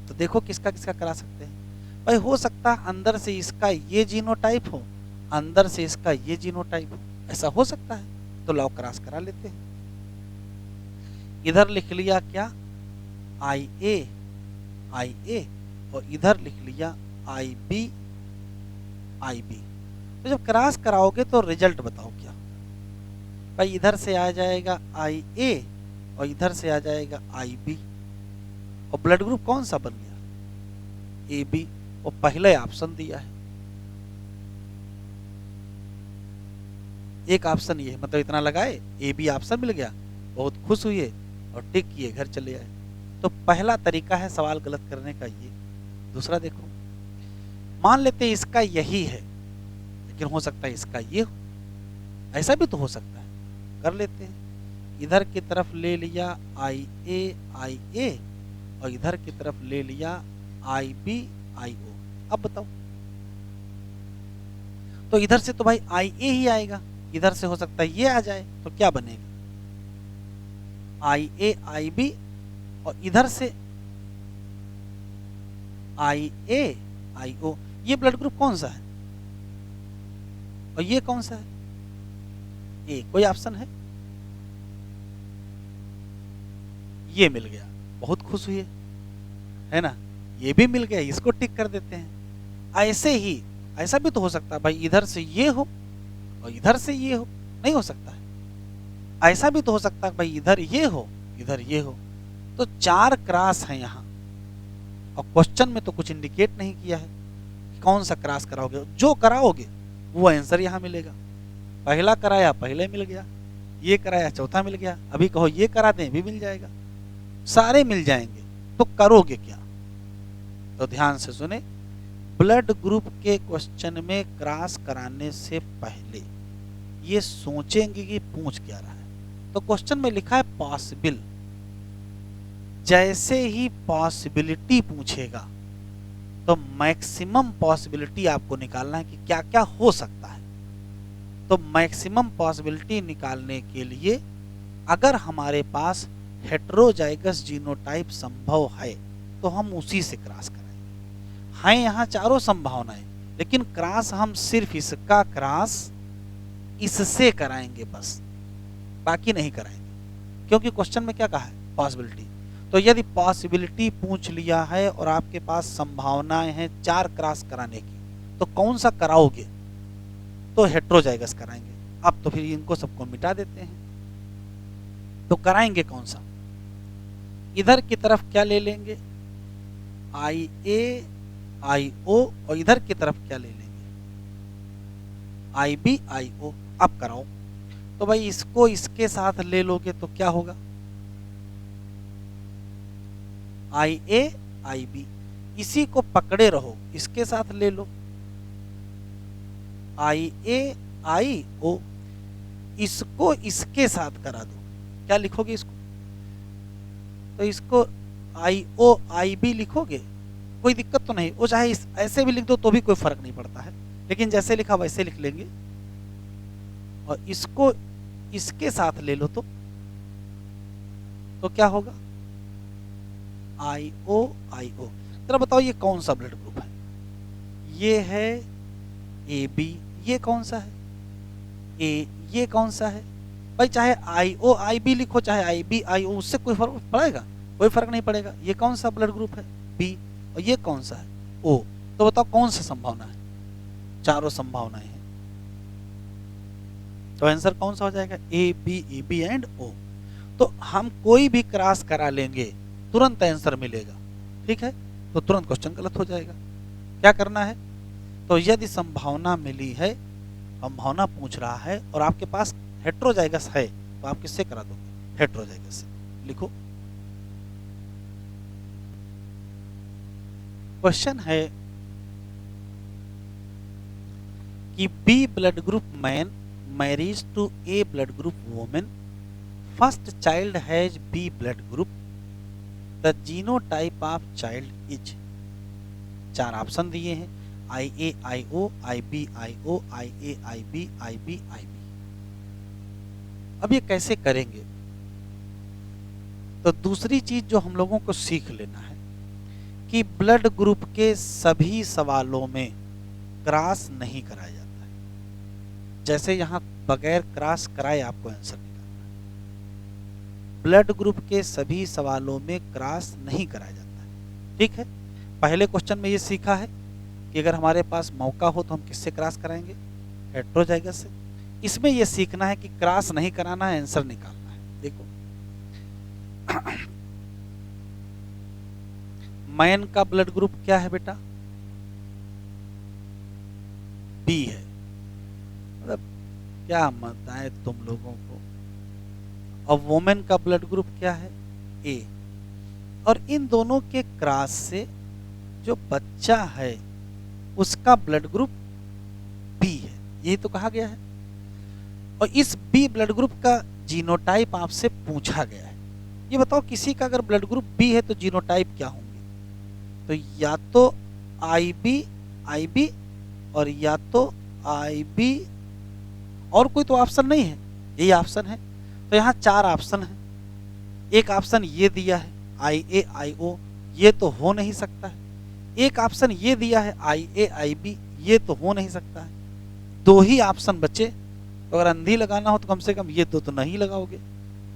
तो देखो किसका किसका करा सकते हैं भाई। हो सकता है अंदर से इसका ये जीनोटाइप हो, अंदर से इसका ये जीनोटाइप हो, ऐसा हो सकता है। तो लाओ क्रॉस करा लेते हैं। इधर लिख लिया क्या आई ए और इधर लिख लिया आई बी। तो जब क्रॉस कराओगे तो रिजल्ट बताओ क्या भाई। इधर से आ जाएगा आई ए और इधर से आ जाएगा आई बी, और ब्लड ग्रुप कौन सा बन गया? A B. और पहले ऑप्शन दिया है, एक ऑप्शन ये, मतलब इतना लगाए ए बी ऑप्शन मिल गया, बहुत खुश हुए और टिक किए घर चले आए। तो पहला तरीका है सवाल गलत करने का ये। दूसरा देखो, मान लेते हैं इसका यही है, लेकिन हो सकता है इसका ये हो, ऐसा भी तो हो सकता है। कर लेते हैं। इधर की तरफ ले लिया आई ए और इधर की तरफ ले लिया आई ओ। अब बताओ तो इधर से तो भाई आई ए ही आएगा, इधर से हो सकता है ये आ जाए, तो क्या बनेगा आई ए आई बी, और इधर से आई ए आई ओ। ये ब्लड ग्रुप कौन सा है और ये कौन सा है? ए। कोई ऑप्शन ये मिल गया, बहुत खुश हुई है ना, ये भी मिल गया, इसको टिक कर देते हैं। ऐसे ही ऐसा भी तो हो सकता है भाई, इधर से ये हो और इधर से ये हो, नहीं हो सकता है। ऐसा भी तो हो सकता है भाई, इधर ये हो इधर ये हो। तो 4 क्रॉस हैं यहाँ, और क्वेश्चन में तो कुछ इंडिकेट नहीं किया है कि कौन सा क्रॉस कराओगे। जो कराओगे वो आंसर यहाँ मिलेगा। पहला कराया पहले मिल गया, ये कराया चौथा मिल गया, अभी कहो ये करा दें भी मिल जाएगा, सारे मिल जाएंगे। तो करोगे क्या? तो ध्यान से सुने, ब्लड ग्रुप के क्वेश्चन में क्रॉस कराने से पहले ये सोचेंगे कि पूछ क्या रहा है। तो क्वेश्चन में लिखा है पॉसिबल, जैसे ही पॉसिबिलिटी पूछेगा तो मैक्सिमम पॉसिबिलिटी आपको निकालना है कि क्या क्या हो सकता है। तो मैक्सिमम पॉसिबिलिटी निकालने के लिए अगर हमारे पास हेटेरोजाइगस जीनोटाइप संभव है तो हम उसी से क्रॉस कराएंगे। हैं यहाँ चारों संभावनाएं, लेकिन क्रॉस हम सिर्फ इसका क्रॉस इससे कराएंगे बस, बाकी नहीं कराएंगे। क्योंकि क्वेश्चन में क्या कहा है? पॉसिबिलिटी। तो यदि पॉसिबिलिटी पूछ लिया है और आपके पास संभावनाएं हैं 4 क्रॉस कराने की, तो कौन सा कराओगे? तो हेटेरोजाइगस कराएंगे। अब तो फिर इनको सबको मिटा देते हैं, तो कराएंगे कौन सा? इधर की तरफ क्या ले लेंगे? आई ए आई ओ, और इधर की तरफ क्या ले लेंगे? आई बी आई ओ। अब कराओ। तो भाई इसको इसके साथ ले लोगे तो क्या होगा? आई ए आई बी। इसी को पकड़े रहो, इसके साथ ले लो आई ए आई ओ, इसको इसके साथ करा दो, क्या लिखोगे इसको? तो इसको आई ओ आई बी लिखोगे, कोई दिक्कत तो नहीं। वो चाहे ऐसे भी लिख दो तो भी कोई फर्क नहीं पड़ता है, लेकिन जैसे लिखा वैसे लिख लेंगे। और इसको इसके साथ ले लो तो क्या होगा? आई ओ आई ओ। जरा बताओ ये कौन सा ब्लड ग्रुप है? ये है ए बी। ये कौन सा है? ए। ये कौन सा है? भाई चाहे आई ओ आई बी लिखो, चाहे आई बी आई ओ, उससे कोई फर्क पड़ेगा? कोई फर्क नहीं पड़ेगा। ये कौन सा ब्लड ग्रुप है? बी। और ये कौन सा है? ओ। तो बताओ कौन सा संभावना है? चारों संभावनाएं हैं, तो आंसर कौन सा हो जाएगा? ए बी एंड ओ। तो हम कोई भी क्रॉस करा लेंगे तुरंत आंसर मिलेगा, ठीक है? तो तुरंत क्वेश्चन गलत हो जाएगा। क्या करना है? तो यदि संभावना मिली है, संभावना पूछ रहा है और आपके पास हेटेरोजाइगस है, तो आप किससे करा दोगे? हेटेरोजाइगस से। लिखो। क्वेश्चन है कि B blood group man marriage to A blood group women, first child has B blood group, the genotype of child is. 4 option दिए हैं, I A I O I B I O I A I B I B I B. अब ये कैसे करेंगे? तो दूसरी चीज जो हम लोगों को सीख लेना है कि ब्लड ग्रुप के सभी सवालों में क्रॉस नहीं कराया जाता है। जैसे यहां बगैर क्रॉस कराए आपको आंसर निकालना है। ब्लड ग्रुप के सभी सवालों में क्रॉस नहीं कराया जाता है, ठीक है? पहले क्वेश्चन में ये सीखा है कि अगर हमारे पास मौका हो तो हम किससे क्रॉस कराएंगे? हेटेरोजाइगस से। इसमें यह सीखना है कि क्रॉस नहीं कराना है, आंसर निकालना है। देखो मैन का ब्लड ग्रुप क्या है बेटा? बी है। मतलब क्या बताएं तुम लोगों को। और वोमेन का ब्लड ग्रुप क्या है? ए। और इन दोनों के क्रॉस से जो बच्चा है उसका ब्लड ग्रुप बी है, यही तो कहा गया है। और इस बी ब्लड ग्रुप का जीनोटाइप आपसे पूछा गया है। ये बताओ किसी का अगर ब्लड ग्रुप बी है तो जीनोटाइप क्या होंगे? तो या तो आई बी और या तो आई बी, और कोई तो ऑप्शन नहीं है, यही ऑप्शन है। तो यहाँ 4 ऑप्शन है। एक ऑप्शन ये दिया है आई ए आई ओ, ये तो हो नहीं सकता है। एक ऑप्शन ये दिया है आई ए आई बी, ये तो हो नहीं सकता है। 2 ही ऑप्शन बचे। तो अगर अंधी लगाना हो तो कम से कम ये 2 तो नहीं लगाओगे,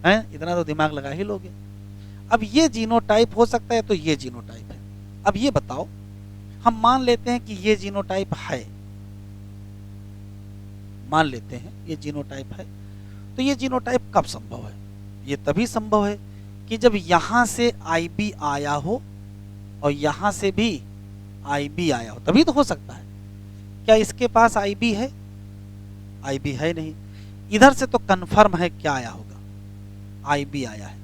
हैं? इतना तो दिमाग लगा ही लोगे। अब ये जीनोटाइप हो सकता है तो ये जीनोटाइप है। अब ये बताओ, हम मान लेते हैं कि ये जीनोटाइप है, मान लेते हैं ये जीनोटाइप है। तो ये जीनोटाइप कब संभव है? ये तभी संभव है कि जब यहां से आई बी आया हो और यहां से भी आई बी आया हो, तभी तो हो सकता है। क्या इसके पास आई बी है? आई बी है नहीं। इधर से तो कंफर्म है क्या आया होगा, आई बी आया है।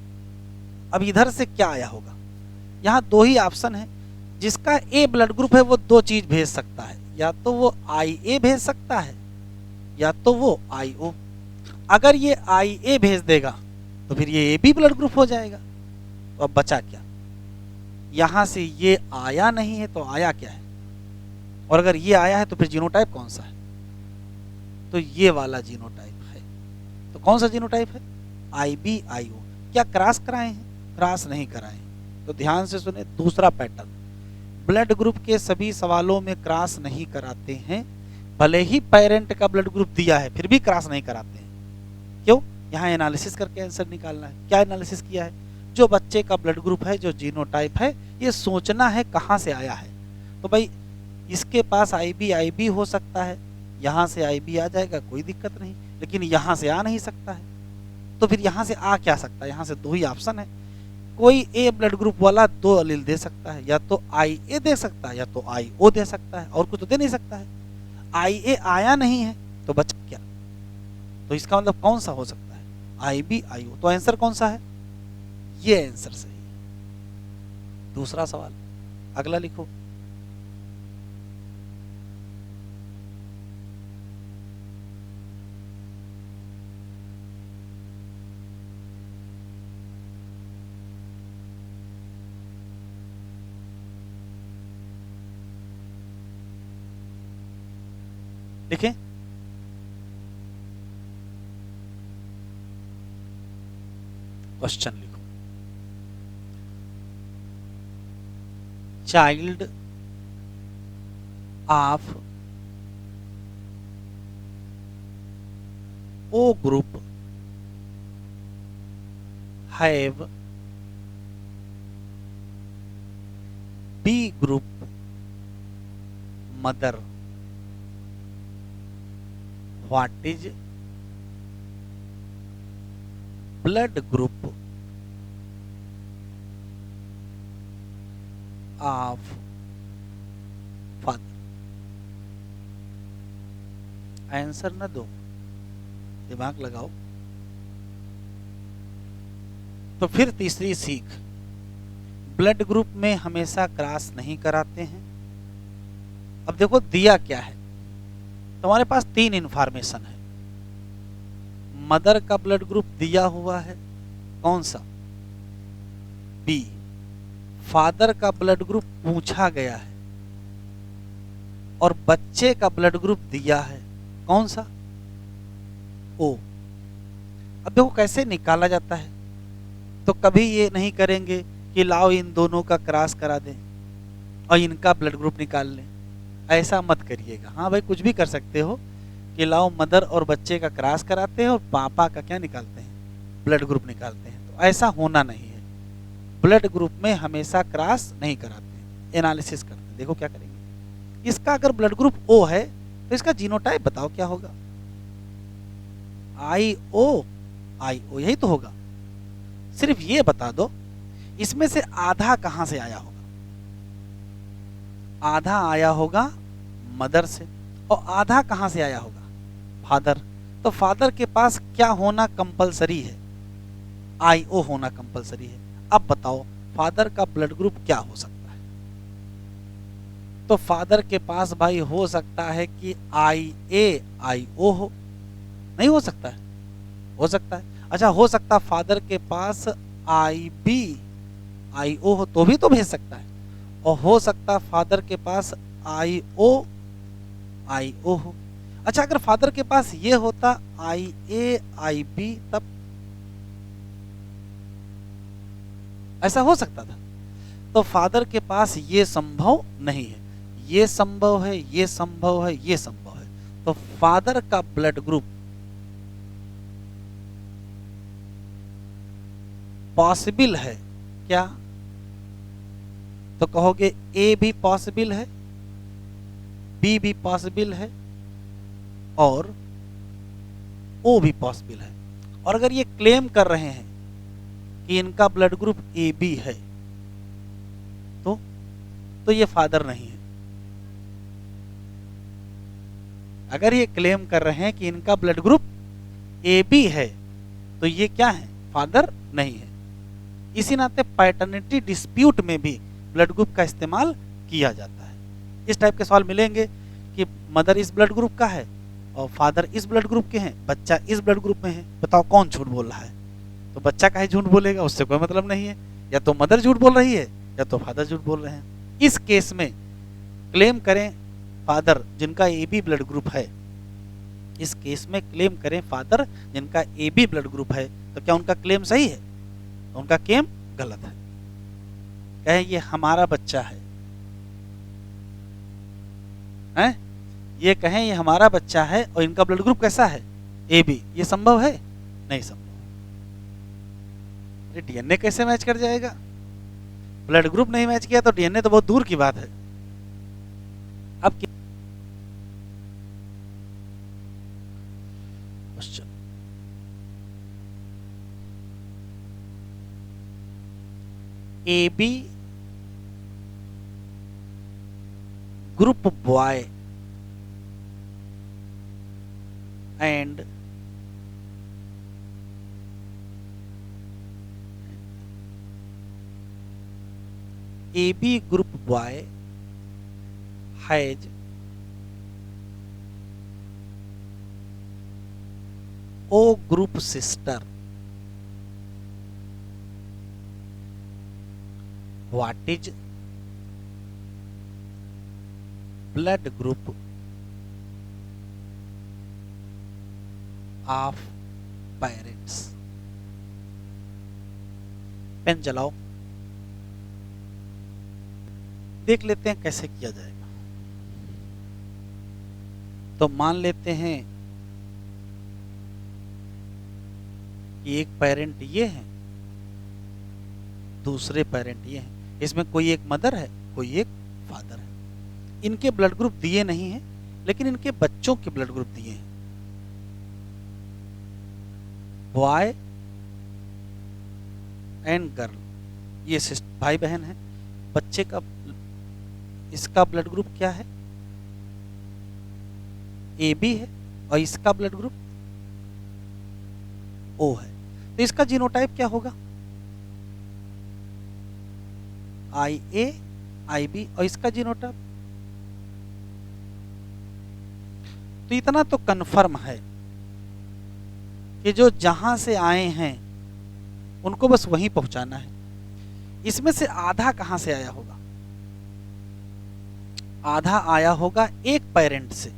अब इधर से क्या आया होगा? यहाँ 2 ही ऑप्शन है। जिसका ए ब्लड ग्रुप है वो 2 चीज भेज सकता है, या तो वो आई ए भेज सकता है या तो वो आई ओ। अगर ये आई ए भेज देगा तो फिर ये ए बी ब्लड ग्रुप हो जाएगा। तो अब बचा क्या? यहां से ये आया नहीं है तो आया क्या है? और अगर ये आया है तो फिर जीनोटाइप कौन सा है? तो ये वाला जीनोटाइप है। तो कौन सा जीनोटाइप है? आई बी आई ओ। क्या क्रॉस कराए हैं? क्रॉस नहीं कराए हैं। तो ध्यान से सुने, दूसरा पैटर्न, ब्लड ग्रुप के सभी सवालों में क्रॉस नहीं कराते हैं। भले ही पेरेंट का ब्लड ग्रुप दिया है फिर भी क्रॉस नहीं कराते हैं। क्यों? यहाँ एनालिसिस करके आंसर निकालना है। क्या एनालिसिस किया है? जो बच्चे का ब्लड ग्रुप है, जो जीनोटाइप है, ये सोचना है कहाँ से आया है। तो भाई इसके पास आई बी हो सकता है, यहाँ से आई बी आ जाएगा, कोई दिक्कत नहीं। लेकिन यहाँ से आ नहीं सकता है। तो फिर यहाँ से आ क्या सकता है? यहाँ से 2 ही ऑप्शन है। कोई ए ब्लड ग्रुप वाला 2 अलील दे सकता है, या तो आई ए दे सकता है या तो आई ओ दे सकता है, और कुछ तो दे नहीं सकता है। आई ए आया नहीं है तो बच क्या? तो इसका मतलब कौन सा हो सकता है? आई बी आई ओ। तो आंसर कौन सा है? ये आंसर सही है। दूसरा सवाल, अगला लिखो। लिखें? क्वेश्चन लिखो। Child of O group have B group mother, what is blood group of father? Answer न दो, दिमाग लगाओ। तो फिर तीसरी सीख, ब्लड ग्रुप में हमेशा क्रॉस नहीं कराते हैं। अब देखो दिया क्या है, तुम्हारे पास 3 इंफॉर्मेशन है। मदर का ब्लड ग्रुप दिया हुआ है, कौन सा? बी। फादर का ब्लड ग्रुप पूछा गया है, और बच्चे का ब्लड ग्रुप दिया है, कौन सा? ओ। अब देखो कैसे निकाला जाता है। तो कभी ये नहीं करेंगे कि लाओ इन दोनों का क्रॉस करा दें और इनका ब्लड ग्रुप निकाल लें, ऐसा मत करिएगा। हाँ भाई, कुछ भी कर सकते हो कि लाओ मदर और बच्चे का क्रॉस कराते हैं और पापा का क्या निकालते हैं? ब्लड ग्रुप निकालते हैं। तो ऐसा होना नहीं है। ब्लड ग्रुप में हमेशा क्रॉस नहीं कराते हैं, एनालिसिस करते हैं। देखो क्या करेंगे, इसका अगर ब्लड ग्रुप ओ है तो इसका जीनोटाइप बताओ क्या होगा? आई ओ यही तो होगा। सिर्फ ये बता दो, इसमें से आधा कहां से आया होगा? आधा आया होगा मदर से, और आधा कहां से आया होगा? फादर। तो फादर के पास क्या होना कंपलसरी है? आई ओ होना कंपलसरी है। अब बताओ फादर का ब्लड ग्रुप क्या हो सकता है? तो फादर के पास भाई हो सकता है कि आई ए आई ओ हो, नहीं हो सकता है? हो सकता है। अच्छा, हो सकता फादर के पास आई बी आई ओ हो तो भी तो भेज सकता है, और हो सकता फादर के पास आई ओ हो। अच्छा, अगर फादर के पास ये होता IA IB, तब ऐसा हो सकता था। तो फादर के पास ये संभव नहीं है, ये संभव है, ये संभव है, ये संभव है। तो फादर का ब्लड ग्रुप पॉसिबल है क्या? तो कहोगे ए भी पॉसिबल है, बी भी पॉसिबल है और ओ भी पॉसिबल है। और अगर ये क्लेम कर रहे हैं कि इनका ब्लड ग्रुप AB है, तो ये फादर नहीं है। अगर ये क्लेम कर रहे हैं कि इनका ब्लड ग्रुप AB है, तो ये क्या है? फादर नहीं है। इसी नाते पैटर्निटी डिस्प्यूट में भी ब्लड ग्रुप का इस्तेमाल किया जाता है। इस टाइप के सवाल मिलेंगे कि मदर इस ब्लड ग्रुप का है और फादर इस ब्लड ग्रुप के हैं, बच्चा इस ब्लड ग्रुप में है, बताओ कौन झूठ बोल रहा है? तो बच्चा काहे झूठ बोलेगा, उससे कोई मतलब नहीं है। या तो मदर झूठ बोल रही है या तो फादर झूठ बोल रहे हैं। इस केस में क्लेम करें फादर जिनका AB ब्लड ग्रुप है, इस केस में क्लेम करें फादर जिनका AB ब्लड ग्रुप है, तो क्या उनका क्लेम सही है? उनका क्लेम गलत है। कहें ये हमारा बच्चा है, हैं? ये कहें ये हमारा बच्चा है और इनका ब्लड ग्रुप कैसा है? AB, ये संभव है? नहीं संभव। अरे DNA कैसे मैच कर जाएगा? ब्लड ग्रुप नहीं मैच किया तो DNA तो बहुत दूर की बात है। अब question, AB group boy and AB group boy has O group sister. What is blood group of parents? Pen जलाओ, देख लेते हैं कैसे किया जाएगा। तो मान लेते हैं कि एक पेरेंट ये है, दूसरे पेरेंट ये हैं। इसमें कोई एक मदर है, कोई एक फादर है। इनके ब्लड ग्रुप दिए नहीं हैं, लेकिन इनके बच्चों के ब्लड ग्रुप दिए हैं। बॉय एंड गर्ल, ये भाई बहन है। बच्चे का इसका ब्लड ग्रुप क्या है? AB है और इसका ब्लड ग्रुप O है। तो इसका जीनोटाइप क्या होगा? IA IB। और इसका जीनोटाइप, तो इतना तो कंफर्म है कि जो जहां से आए हैं उनको बस वहीं पहुंचाना है। इसमें से आधा कहां से आया होगा? आधा आया होगा एक पेरेंट से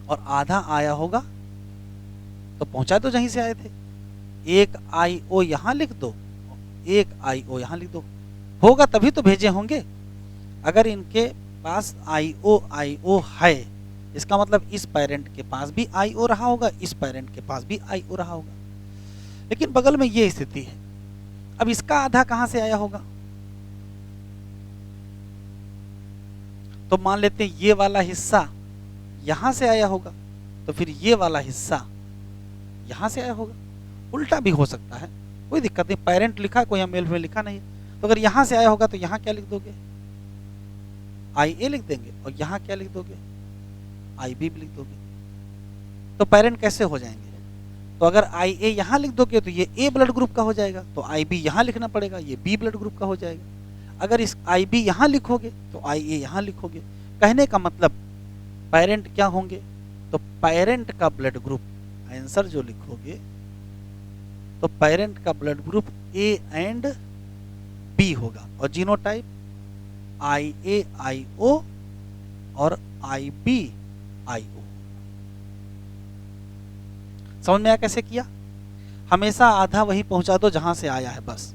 और आधा आया होगा, तो पहुंचा तो जहीं से आए थे। एक IO यहां लिख दो, एक IO यहां लिख दो, होगा तभी तो भेजे होंगे। अगर इनके पास IO है, इसका मतलब इस पेरेंट के पास भी IO रहा होगा, इस पेरेंट के पास भी IO रहा होगा। लेकिन बगल में ये स्थिति है। अब इसका आधा कहां से आया होगा? तो मान लेते हैं ये वाला हिस्सा यहां से आया होगा, तो फिर ये वाला हिस्सा यहां से आया होगा। उल्टा भी हो सकता है, कोई दिक्कत नहीं। पेरेंट लिखा, कोई मेल में लिखा नहीं। तो अगर यहां से आया होगा तो यहां क्या लिख दोगे? IA लिख देंगे। और यहां क्या लिख दोगे? IB भी लिख दोगे। तो पेरेंट कैसे हो जाएंगे? तो अगर IA यहां लिख दोगे तो ये A ब्लड ग्रुप का हो जाएगा, तो IB यहां लिखना पड़ेगा, ये B ब्लड ग्रुप का हो जाएगा। अगर इस IB यहां लिखोगे तो IA यहां लिखोगे। कहने का मतलब पेरेंट क्या होंगे? तो पेरेंट का ब्लड ग्रुप, आंसर जो लिखोगे तो पेरेंट का blood group A and B होगा। और जीनोटाइप IA IO और IB IO। समझ में आया कैसे किया? हमेशा आधा वही पहुंचा दो जहां से आया है बस।